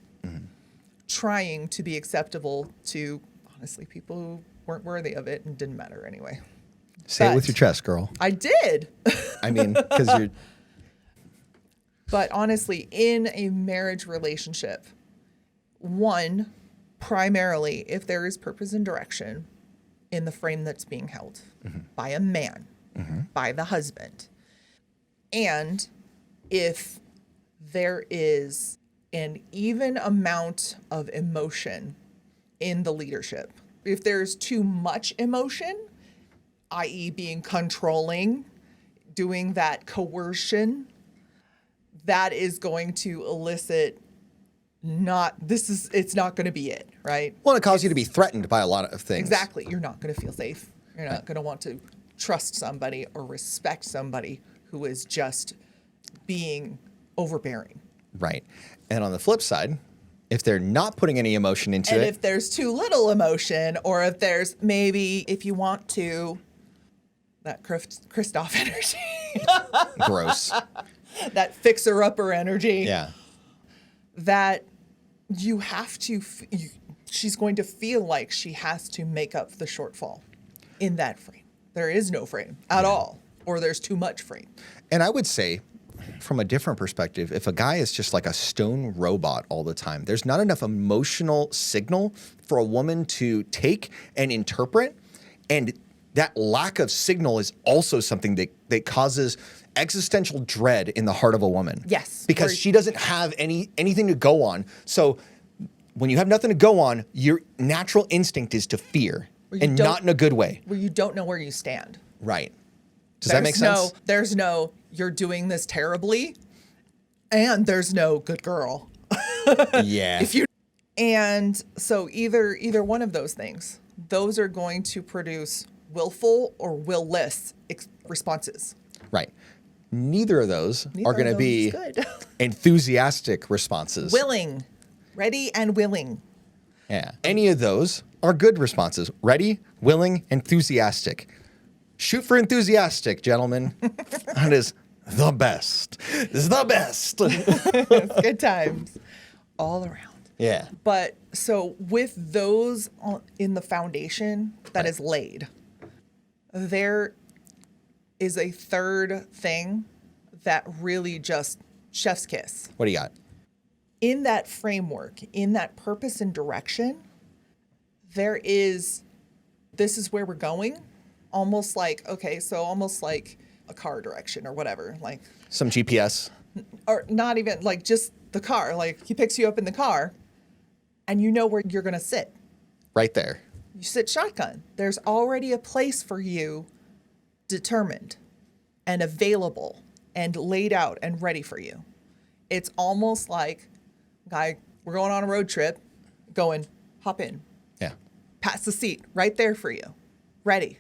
Trying to be acceptable to, honestly, people who weren't worthy of it and didn't matter anyway. Say it with But your chest, girl. I did. I mean, because you're... But honestly, in a marriage relationship, one, primarily, if there is purpose and direction in the frame that's being held by a man, by the husband, and if there is an even amount of emotion in the leadership, if there's too much emotion, i.e. being controlling, doing that coercion, that is going to elicit it's not going to be it, right? Well, it caused you to be threatened by a lot of things. Exactly. You're not going to feel safe. You're not going to want to trust somebody or respect somebody who is just being overbearing. Right. And on the flip side, if they're not putting any emotion into And it... if there's too little emotion, or if there's maybe, if you want to, that Christoph energy. Gross. That fixer-upper energy. Yeah. That you have to, she's going to feel like she has to make up the shortfall in that frame. There is no frame at all, or there's too much frame. And I would say, from a different perspective, if a guy is just like a stone robot all the time, there's not enough emotional signal for a woman to take and interpret. And that lack of signal is also something that causes existential dread in the heart of a woman. Yes. Because she doesn't have anything to go on. So when you have nothing to go on, your natural instinct is to fear, and not in a good way. Where you don't know where you stand. Right. Does that make sense? There's no, you're doing this terribly, and there's no good girl. Yeah. And so either one of those things, those are going to produce willful or will-less responses. Right. Neither of those are going to be good. enthusiastic responses. Willing. Ready and willing. Yeah. Any of those are good responses. Ready, willing, enthusiastic. Shoot for enthusiastic, gentlemen. That is the best. It's the best. It's good times all around. Yeah. But so with those in the foundation that is laid, there is a third thing that really just chef's kiss. What do you got? In that framework, in that purpose and direction, this is where we're going. Almost like a car direction or whatever. Like Some GPS. or not even like just the car. Like he picks you up in the car and you know where you're going to sit. Right there. You sit shotgun. There's already a place for you determined and available and laid out and ready for you. It's almost like, guy, we're going on a road trip, going, hop in. Yeah. Pass the seat right there for you. Ready.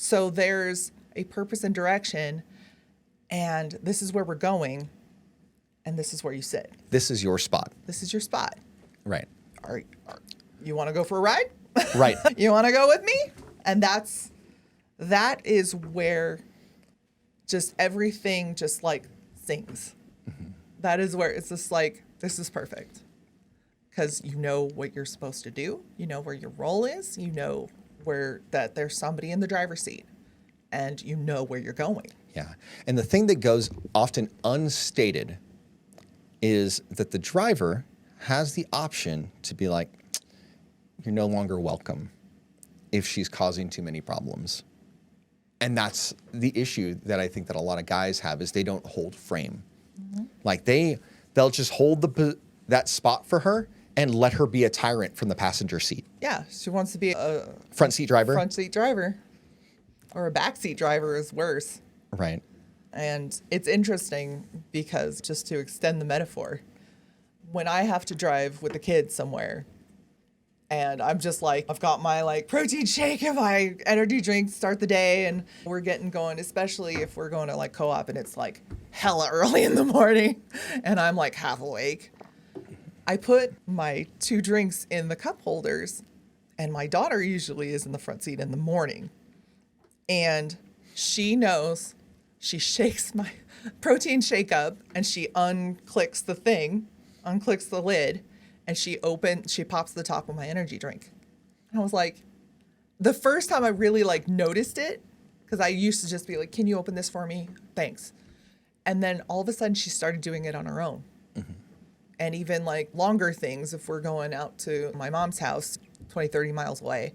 So there's a purpose and direction, and this is where we're going, and this is where you sit. This is your spot. This is your spot. Right. You want to go for a ride? Right. You want to go with me? And that is where just everything just like sings. That is where it's just like, this is perfect. Because you know what you're supposed to do. You know where your role is. You know that there's somebody in the driver's seat. And you know where you're going. Yeah. And the thing that goes often unstated is that the driver has the option to be like, you're no longer welcome if she's causing too many problems. And that's the issue that I think that a lot of guys have is they don't hold frame. Mm-hmm. Like they'll just hold that spot for her and let her be a tyrant from the passenger seat. Yeah, she wants to be a front seat driver. Front seat driver. Or a back seat driver is worse. Right. And it's interesting because just to extend the metaphor, when I have to drive with the kids somewhere and I'm just like, I've got my like protein shake and my energy drink to start the day and we're getting going, especially if we're going to like co-op and it's like hella early in the morning and I'm like half awake. I put my 2 drinks in the cup holders and my daughter usually is in the front seat in the morning. And she knows, she shakes my protein shake up and she unclicks the lid, and she pops the top of my energy drink. And I was like, the first time I really like noticed it, because I used to just be like, can you open this for me? Thanks. And then all of a sudden she started doing it on her own. Mm-hmm. And even like longer things, if we're going out to my mom's house, 20, 30 miles away,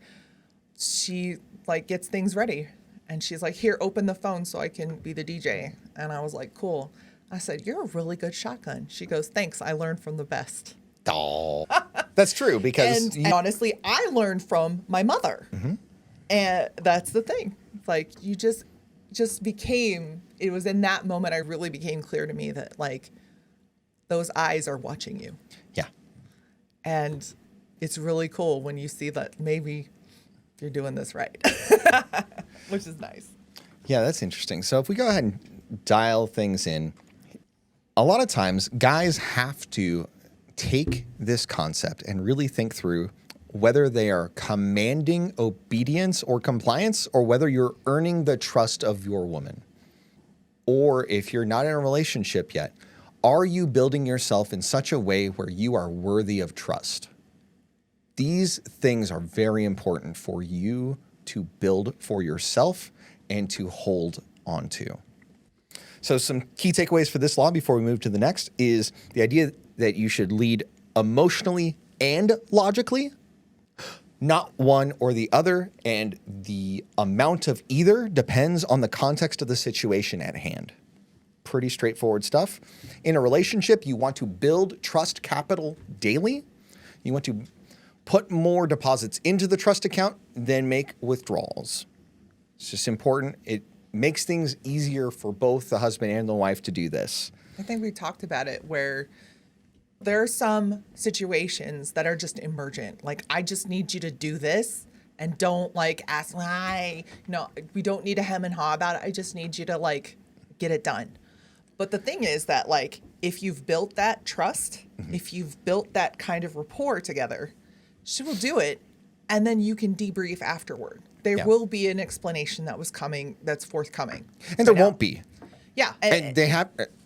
she like gets things ready. And she's like, here, open the phone so I can be the DJ. And I was like, cool. I said, you're a really good shotgun. She goes, thanks. I learned from the best. Oh, that's true because and honestly, I learned from my mother. Mm-hmm. And that's the thing. It's like you just became, it was in that moment I really became clear to me that like those eyes are watching you. Yeah. And it's really cool when you see that maybe you're doing this right, which is nice. Yeah, that's interesting. So if we go ahead and dial things in, a lot of times guys have to take this concept and really think through whether they are commanding obedience or compliance or whether you're earning the trust of your woman. Or if you're not in a relationship yet, are you building yourself in such a way where you are worthy of trust? These things are very important for you to build for yourself and to hold on to. So some key takeaways for this law before we move to the next is the idea that you should lead emotionally and logically, not one or the other, and the amount of either depends on the context of the situation at hand. Pretty straightforward stuff. In a relationship, you want to build trust capital daily. You want to put more deposits into the trust account than make withdrawals. It's just important. It makes things easier for both the husband and the wife to do this. I think we talked about it where there are some situations that are just emergent. Like, I just need you to do this and don't like ask why. No, we don't need to hem and haw about it. I just need you to like get it done. But the thing is that like, if you've built that trust, mm-hmm. if you've built that kind of rapport together, she will do it, and then you can debrief afterward. There will be an explanation that's forthcoming. And there won't be. Yeah. And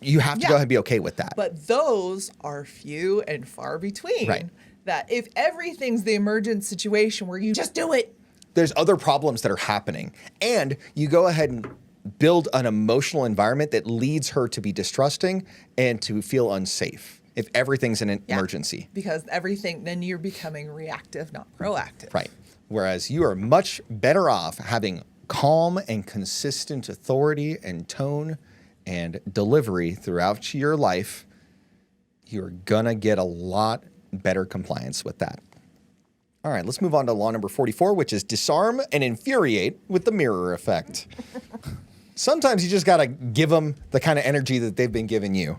you have to go ahead and be okay with that. But those are few and far between. Right. That if everything's the emergent situation where you just do it. There's other problems that are happening. And you go ahead and build an emotional environment that leads her to be distrusting and to feel unsafe. If everything's in an emergency. Because then you're becoming reactive, not proactive. Right. Whereas you are much better off having calm and consistent authority and tone and delivery throughout your life. You're going to get a lot better compliance with that. All right, let's move on to law number 44, which is disarm and infuriate with the mirror effect. Sometimes you just got to give them the kind of energy that they've been giving you.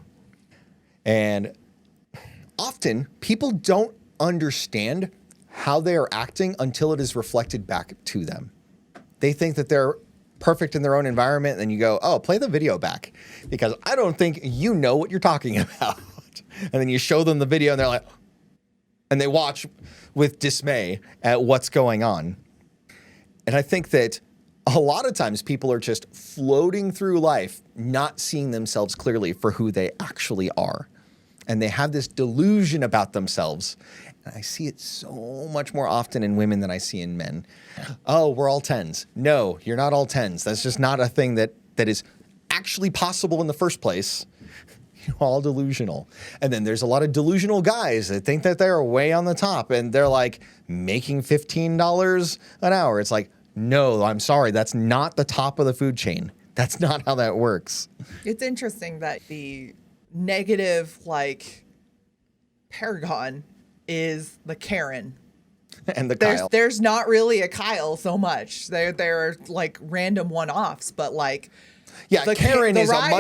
And often people don't understand how they are acting until it is reflected back to them. They think that they're perfect in their own environment, and then you go, oh, play the video back because I don't think you know what you're talking about. And then you show them the video and they're like, and they watch with dismay at what's going on. And I think that a lot of times people are just floating through life, not seeing themselves clearly for who they actually are. And they have this delusion about themselves. And I see it so much more often in women than I see in men. Oh, we're all 10s. No, you're not all 10s. That's just not a thing that is actually possible in the first place. You're all delusional. And then there's a lot of delusional guys that think that they're way on the top and they're like making $15 an hour. It's like, no, I'm sorry. That's not the top of the food chain. That's not how that works. It's interesting that the negative, like, paragon is the Karen. And the Kyle. There's not really a Kyle so much. They're like random one-offs, but like, Yeah, Karen is a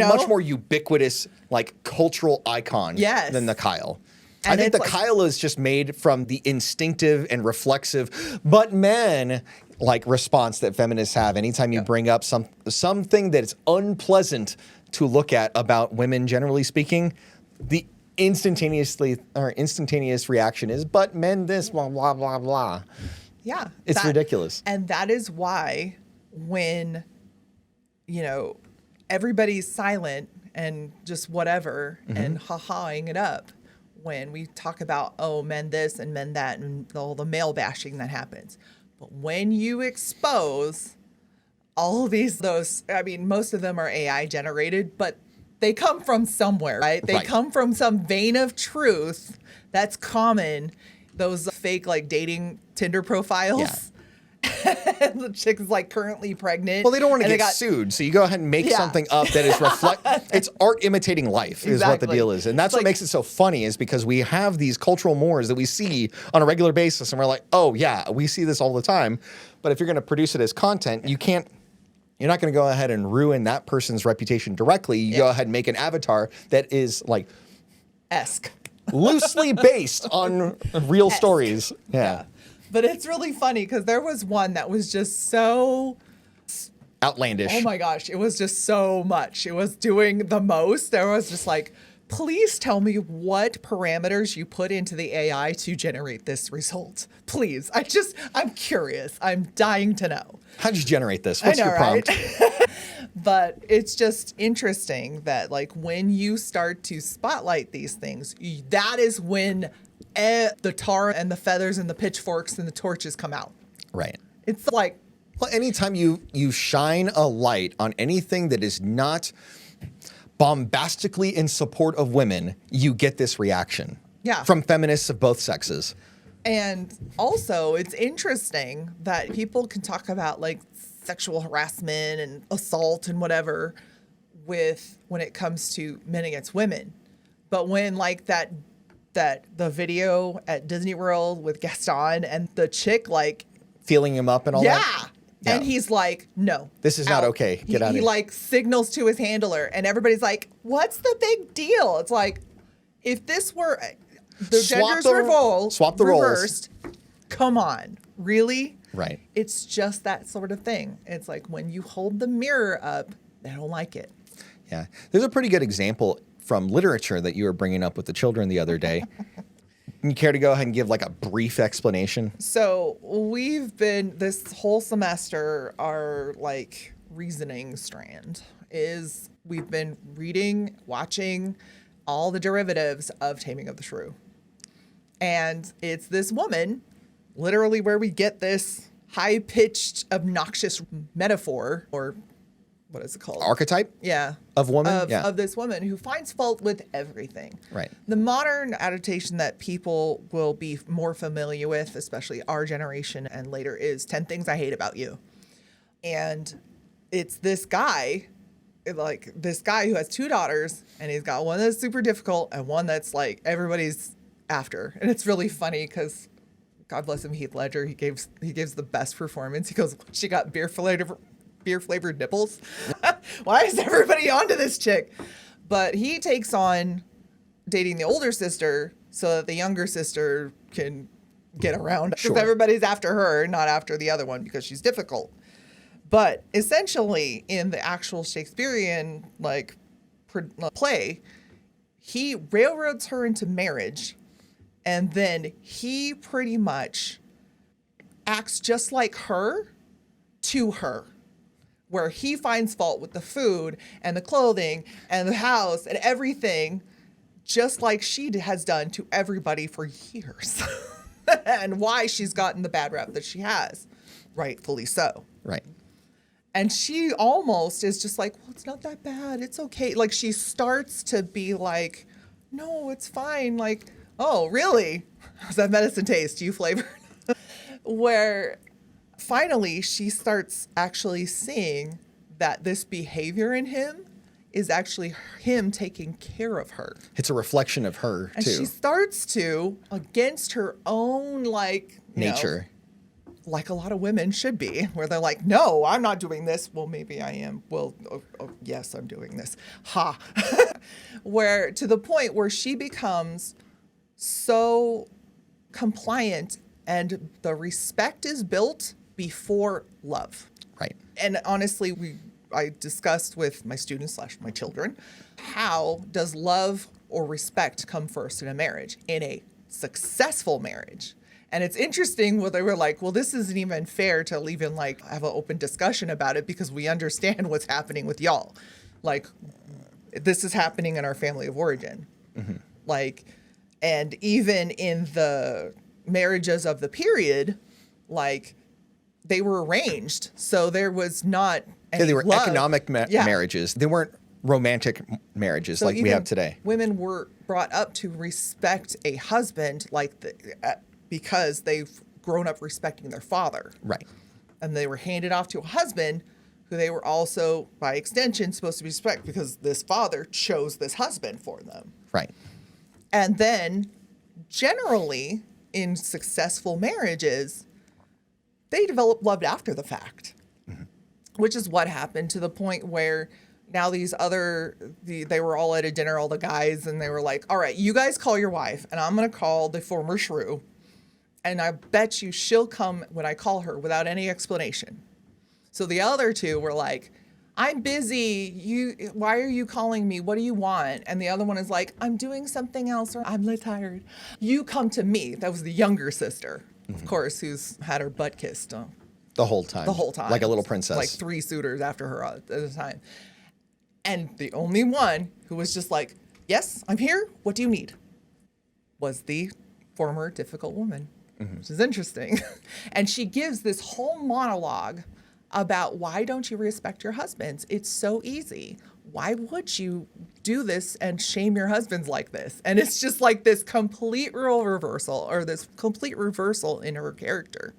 much more ubiquitous, like, cultural icon than the Kyle. And I think the Kyle is just made from the instinctive and reflexive, but men, like, response that feminists have anytime you bring up something that's unpleasant to look at about women, generally speaking. The instantaneous reaction is, but men this, blah, blah, blah, blah. Yeah. It's ridiculous. And that is why when, you know, everybody's silent and just whatever and ha-haing it up when we talk about, oh, men this and men that and all the male bashing that happens. But when you expose all of most of them are AI generated, but they come from somewhere, right? They come from some vein of truth that's common. Those fake, like, dating Tinder profiles. Yeah. And the chick is, like, currently pregnant. Well, they don't want to get sued, so you go ahead and make something up that is it's art imitating life is what the deal is. And that's what makes it so funny, is because we have these cultural mores that we see on a regular basis, and we're like, oh, yeah, we see this all the time. But if you're going to produce it as content, you're not going to go ahead and ruin that person's reputation directly. You go ahead and make an avatar that is, like, loosely based on real stories. Yeah. But it's really funny because there was one that was just so outlandish. Oh my gosh, it was just so much. It was doing the most. There was just like, please tell me what parameters you put into the AI to generate this result. Please. I'm curious. I'm dying to know. How'd you generate this? What's your prompt? Right? But it's just interesting that, like, when you start to spotlight these things, that is when the tar and the feathers and the pitchforks and the torches come out. Right. It's like, well, anytime you shine a light on anything that is not bombastically in support of women, you get this reaction. Yeah. From feminists of both sexes. And also, it's interesting that people can talk about, like, sexual harassment and assault and whatever when it comes to men against women. But when, like, the video at Disney World with Gaston and the chick, like, feeling him up and all that. Yeah. And he's like, no. This is not okay. Get out of here. He, like, signals to his handler, and everybody's like, what's the big deal? It's like, if this were the genders reversed, come on. Really? Right. It's just that sort of thing. It's like when you hold the mirror up, they don't like it. Yeah. There's a pretty good example from literature that you were bringing up with the children the other day. You care to go ahead and give, like, a brief explanation? So we've been, this whole semester, our, like, reasoning strand is we've been reading, watching all the derivatives of Taming of the Shrew. And it's this woman, literally, where we get this high-pitched, obnoxious metaphor, or what is it called? Archetype? Yeah. Of woman? Of this woman who finds fault with everything. Right. The modern adaptation that people will be more familiar with, especially our generation and later, is 10 Things I Hate About You. And it's this guy who has two daughters, and he's got one that's super difficult and one that's, like, everybody's after. And it's really funny because, God bless him, Heath Ledger, he gives the best performance. He goes, she got beer-flavored nipples. Why is everybody onto this chick? But he takes on dating the older sister so that the younger sister can get around. Because everybody's after her, not after the other one, because she's difficult. But essentially, in the actual Shakespearean, like, play, he railroads her into marriage, and then he pretty much acts just like her to her, where he finds fault with the food and the clothing and the house and everything, just like she has done to everybody for years. And why she's gotten the bad rep that she has, rightfully so. Right. And she almost is just like, well, it's not that bad. It's okay. Like she starts to be like, no, it's fine. Like, oh, really? How's that medicine taste? You flavored? Where finally she starts actually seeing that this behavior in him is actually him taking care of her. It's a reflection of her, And too. she starts to, against her own, like, Nature. like a lot of women should be, where they're like, no, I'm not doing this. Well, maybe I am. Well, yes, I'm doing this. Ha. Where to the point where she becomes so compliant and the respect is built before love. Right. And honestly, I discussed with my students / my children, how does love or respect come first in a marriage, in a successful marriage? And it's interesting where they were like, well, this isn't even fair to even like have an open discussion about it because we understand what's happening with y'all. Like, this is happening in our family of origin. Mm-hmm. Like, and even in the marriages of the period, like, they were arranged. So there was not any They were love. economic marriages. They weren't romantic marriages So like we even have today. Women were brought up to respect a husband because they've grown up respecting their father. Right. And they were handed off to a husband who they were also, by extension, supposed to respect because this father chose this husband for them. Right. And then, generally, in successful marriages, they develop love after the fact, which is what happened to the point where now they were all at a dinner, all the guys, and they were like, all right, you guys call your wife, and I'm going to call the former Shrew, and I bet you she'll come when I call her without any explanation. So the other two were like, I'm busy. Why are you calling me? What do you want? And the other one is like, I'm doing something else, or I'm tired. You come to me. That was the younger sister, of course, who's had her butt kissed The whole time. the whole time. Like a little princess. Like 3 suitors after her at the time. And the only one who was just like, yes, I'm here. What do you need? Was the former difficult woman, which is interesting. And she gives this whole monologue about why don't you respect your husbands? It's so easy. Why would you do this and shame your husbands like this? And it's just like this complete role reversal, or this complete reversal in her character,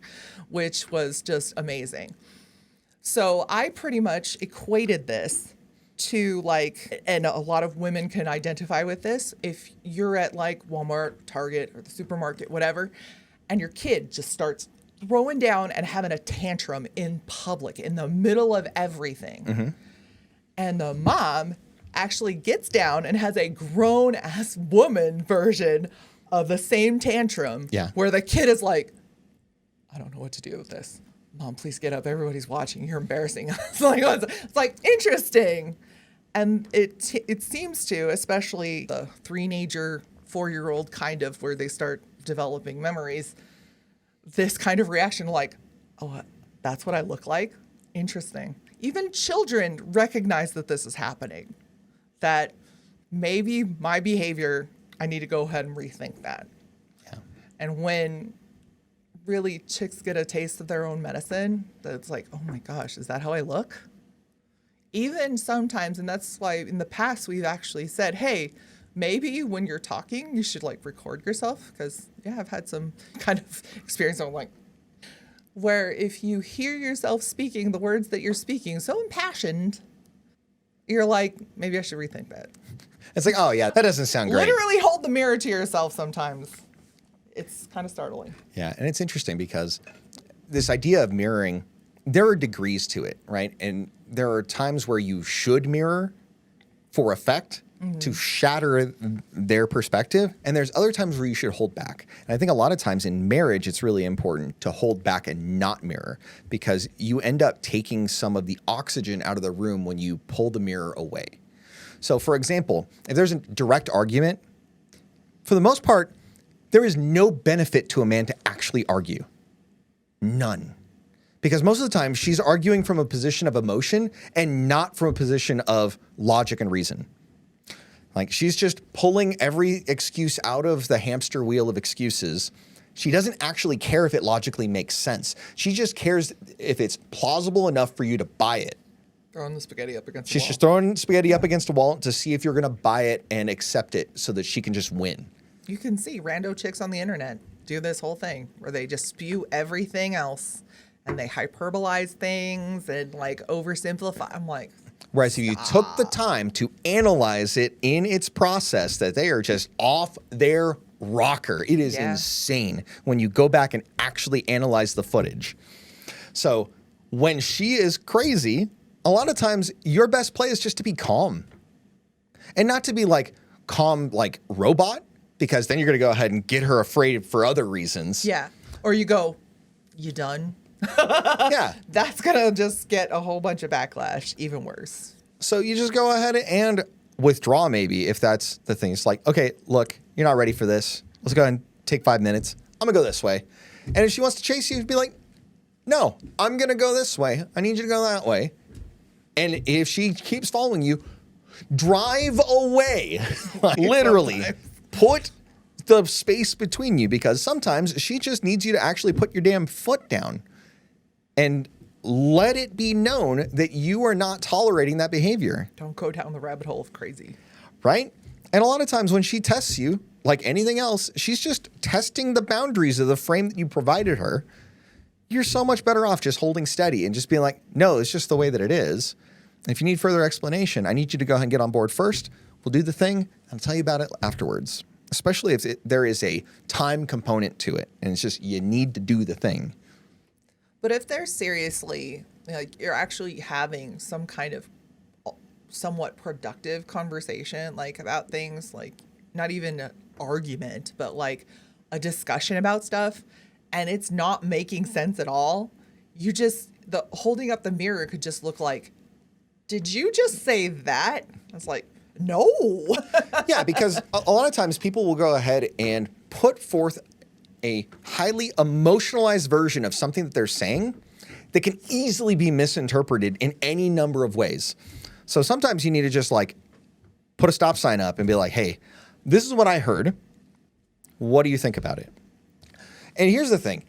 which was just amazing. So I pretty much equated this to like, and a lot of women can identify with this, if you're at like Walmart, Target, or the supermarket, whatever, and your kid just starts throwing down and having a tantrum in public in the middle of everything. Mm-hmm. And the mom actually gets down and has a grown-ass woman version of the same tantrum. Yeah. Where the kid is like, I don't know what to do with this. Mom, please get up. Everybody's watching. You're embarrassing us. It's like interesting. And it seems to, especially the 3-nager, 4-year-old kind of, where they start developing memories, this kind of reaction like, oh, that's what I look like? Interesting. Even children recognize that this is happening, that maybe my behavior, I need to go ahead and rethink that. Yeah. And when really chicks get a taste of their own medicine, that's like, oh my gosh, is that how I look? Even sometimes, and that's why in the past we've actually said, hey, maybe when you're talking, you should like record yourself, because yeah, I've had some kind of experience of like, where if you hear yourself speaking the words that you're speaking so impassioned, you're like, maybe I should rethink that. It's like, oh yeah, that doesn't sound great. Literally hold the mirror to yourself sometimes. It's kind of startling. Yeah, and it's interesting because this idea of mirroring, there are degrees to it, right? And there are times where you should mirror for effect, to shatter their perspective. And there's other times where you should hold back. And I think a lot of times in marriage, it's really important to hold back and not mirror, because you end up taking some of the oxygen out of the room when you pull the mirror away. So for example, if there's a direct argument, for the most part, there is no benefit to a man to actually argue. None. Because most of the time she's arguing from a position of emotion and not from a position of logic and reason. Like she's just pulling every excuse out of the hamster wheel of excuses She doesn't actually care if it logically makes sense. She just cares if it's plausible enough for you to buy it. Throwing the spaghetti up against the She's wall. just throwing spaghetti up against a wall to see if you're going to buy it and accept it so that she can just win. You can see rando chicks on the internet do this whole thing where they just spew everything else and they hyperbolize things and like oversimplify. I'm like, Whereas if you took the time to analyze it in its process, that they are just off their rocker. It is insane when you go back and actually analyze the footage. So when she is crazy, a lot of times your best play is just to be calm. And not to be like calm like robot, because then you're going to go ahead and get her afraid for other reasons. yeah. Or you go, you done? Yeah. That's going to just get a whole bunch of backlash, even worse. So you just go ahead and withdraw maybe if that's the thing. It's like, okay, look, you're not ready for this. Let's go ahead and take 5 minutes. I'm going to go this way. And if she wants to chase you, be like, no, I'm going to go this way. I need you to go that way. And if she keeps following you, drive away. Like, literally, put the space between you, because sometimes she just needs you to actually put your damn foot down and let it be known that you are not tolerating that behavior. Don't go down the rabbit hole of crazy. Right? And a lot of times when she tests you, like anything else, she's just testing the boundaries of the frame that you provided her. You're so much better off just holding steady and just being like, no, it's just the way that it is. And if you need further explanation, I need you to go ahead and get on board first. We'll do the thing, and I'll tell you about it afterwards. Especially if there is a time component to it, and it's just you need to do the thing. But if they're seriously, like, you're actually having some kind of somewhat productive conversation, like about things, like not even an argument, but like a discussion about stuff, and it's not making sense at all, you just, the holding up the mirror could just look like, did you just say that? I was like, no. Yeah, because a lot of times people will go ahead and put forth a highly emotionalized version of something that they're saying that can easily be misinterpreted in any number of ways. So sometimes you need to just like put a stop sign up and be like, hey, this is what I heard. What do you think about it? And here's the thing.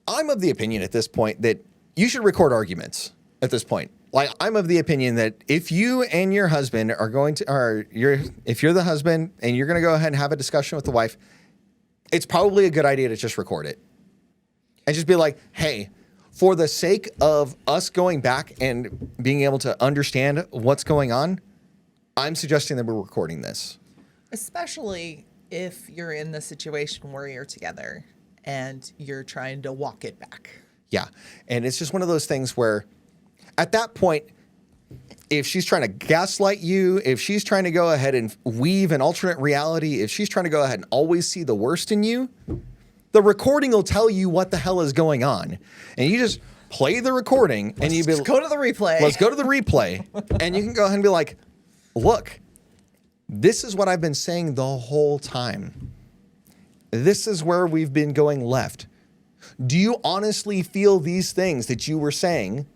I'm of the opinion at this point that you should record arguments at this point. Like, I'm of the opinion that if you and your husband are going to, if you're the husband and you're going to go ahead and have a discussion with the wife, it's probably a good idea to just record it and just be like, hey, for the sake of us going back and being able to understand what's going on, I'm suggesting that we're recording this. Especially if you're in the situation where you're together and you're trying to walk it back. Yeah. And it's just one of those things where at that point, if she's trying to gaslight you, if she's trying to go ahead and weave an alternate reality, if she's trying to go ahead and always see the worst in you, the recording will tell you what the hell is going on. And you just play the recording and you Go to the replay. Let's go to the replay. And you can go ahead and be like, look, this is what I've been saying the whole time. This is where we've been going left. Do you honestly feel these things that you were saying,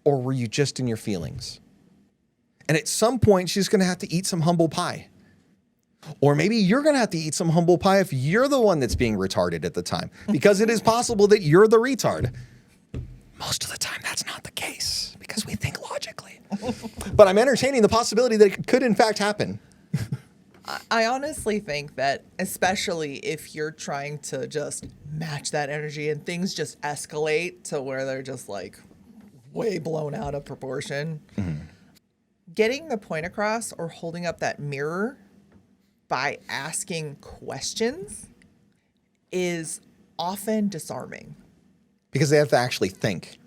or were you just in your feelings? And at some point, she's going to have to eat some humble pie. Or maybe you're going to have to eat some humble pie if you're the one that's being retarded at the time, because it is possible that you're the retard. Most of the time, that's not the case because we think logically. But I'm entertaining the possibility that it could, in fact, happen. I honestly think that, especially if you're trying to just match that energy and things just escalate to where they're just like way blown out of proportion, getting the point across or holding up that mirror by asking questions is often disarming. Because they have to actually think.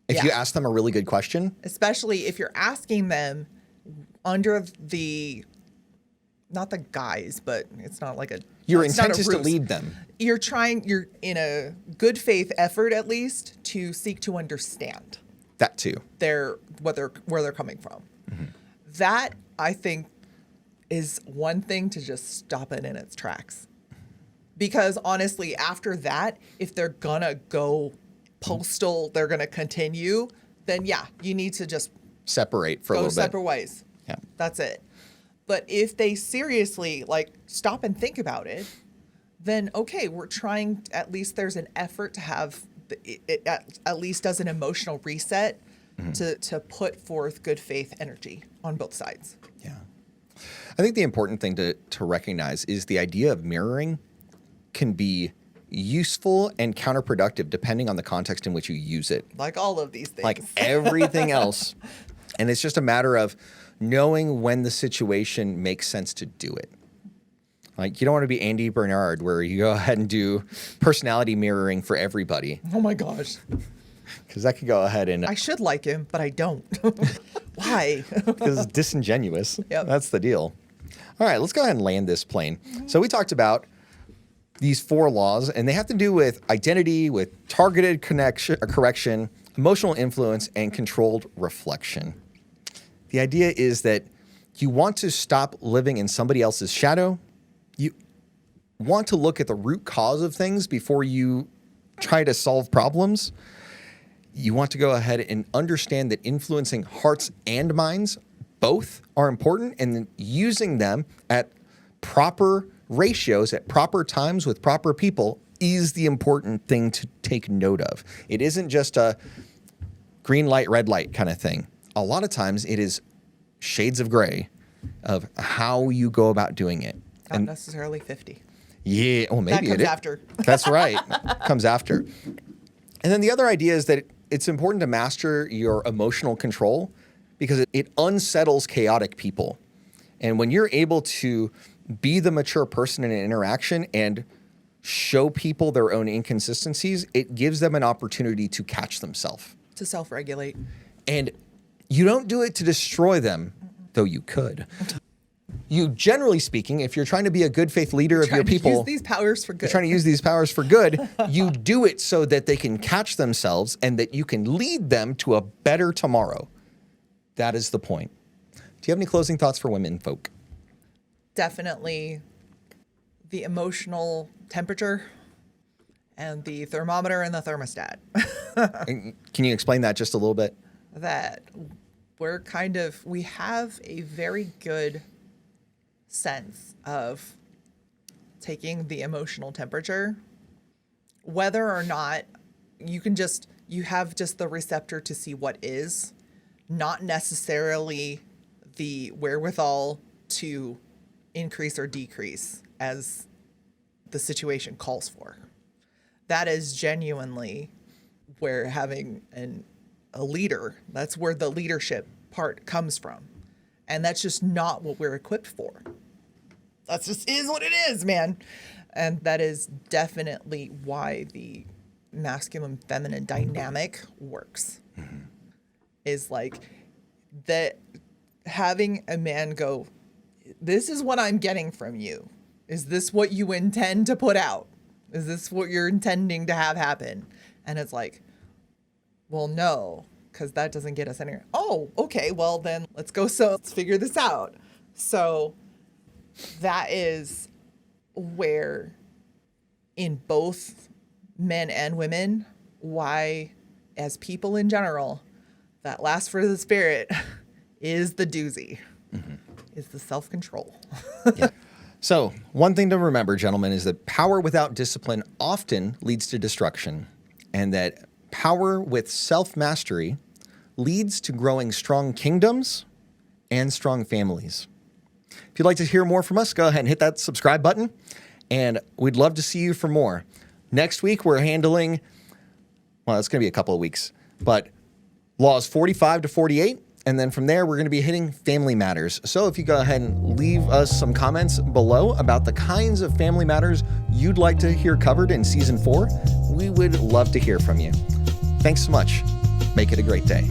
If Yeah. you ask them a really good question, Especially if you're asking them under the, not the guise, but it's not like a, your it's not intent a is to ruse. lead them. You're in a good faith effort, at least, to seek to understand That too. where they're coming from. That, I think, is one thing to just stop it in its tracks. Because honestly, after that, if they're gonna go postal, they're gonna continue, then yeah, you need to just Separate for a go little bit. separate ways. Yeah. That's it. But if they seriously like stop and think about it, then okay, we're trying, at least there's an effort to have, it at least does an emotional reset to put forth good faith energy on both sides. Yeah. I think the important thing to recognize is the idea of mirroring can be useful and counterproductive depending on the context in which you use it. Like all of these things. Like everything else. And it's just a matter of knowing when the situation makes sense to do it. Like, you don't want to be Andy Bernard where you go ahead and do personality mirroring for everybody. Oh my gosh. Because that could go ahead and... I should like him, but I don't. Why? Because it's disingenuous. Yep. That's the deal. All right, let's go ahead and land this plane. So we talked about these 4 laws, and they have to do with identity, with targeted correction, emotional influence, and controlled reflection. The idea is that you want to stop living in somebody else's shadow. You want to look at the root cause of things before you try to solve problems. You want to go ahead and understand that influencing hearts and minds both are important, and then using them at proper ratios at proper times with proper people is the important thing to take note of. It isn't just a green light, red light kind of thing. A lot of times it is shades of gray of how you go about doing it. Not necessarily 50. Yeah, well, maybe that comes after. That's right. Comes after. And then the other idea is that it's important to master your emotional control because it unsettles chaotic people. And when you're able to be the mature person in an interaction and show people their own inconsistencies, it gives them an opportunity to catch themselves. To self-regulate. And you don't do it to destroy them, though you could. You, generally speaking, if you're trying to be a good faith leader of your people, use these powers for good. You're trying to use these powers for good, you do it so that they can catch themselves and that you can lead them to a better tomorrow. That is the point. Do you have any closing thoughts for women folk? Definitely the emotional temperature and the thermometer and the thermostat. Can you explain that just a little bit? That we have a very good sense of taking the emotional temperature, whether or not you have just the receptor to see what is, not necessarily the wherewithal to increase or decrease as the situation calls for. That is genuinely where having a leader, that's where the leadership part comes from. And that's just not what we're equipped for. That just is what it is, man. And that is definitely why the masculine-feminine dynamic works. Mm-hmm. Is like that having a man go, this is what I'm getting from you. Is this what you intend to put out? Is this what you're intending to have happen? And it's like, well, no, because that doesn't get us anywhere. Oh, okay, well then let's figure this out. So that is where in both men and women, why as people in general, that last fruit of the spirit is the doozy, is the self-control. Yeah. So one thing to remember, gentlemen, is that power without discipline often leads to destruction, and that power with self-mastery leads to growing strong kingdoms and strong families. If you'd like to hear more from us, go ahead and hit that subscribe button, and we'd love to see you for more. Next week, we're handling, well, it's going to be a couple of weeks, but laws 45 to 48. And then from there, we're going to be hitting family matters. So if you go ahead and leave us some comments below about the kinds of family matters you'd like to hear covered in season 4, we would love to hear from you. Thanks so much. Make it a great day.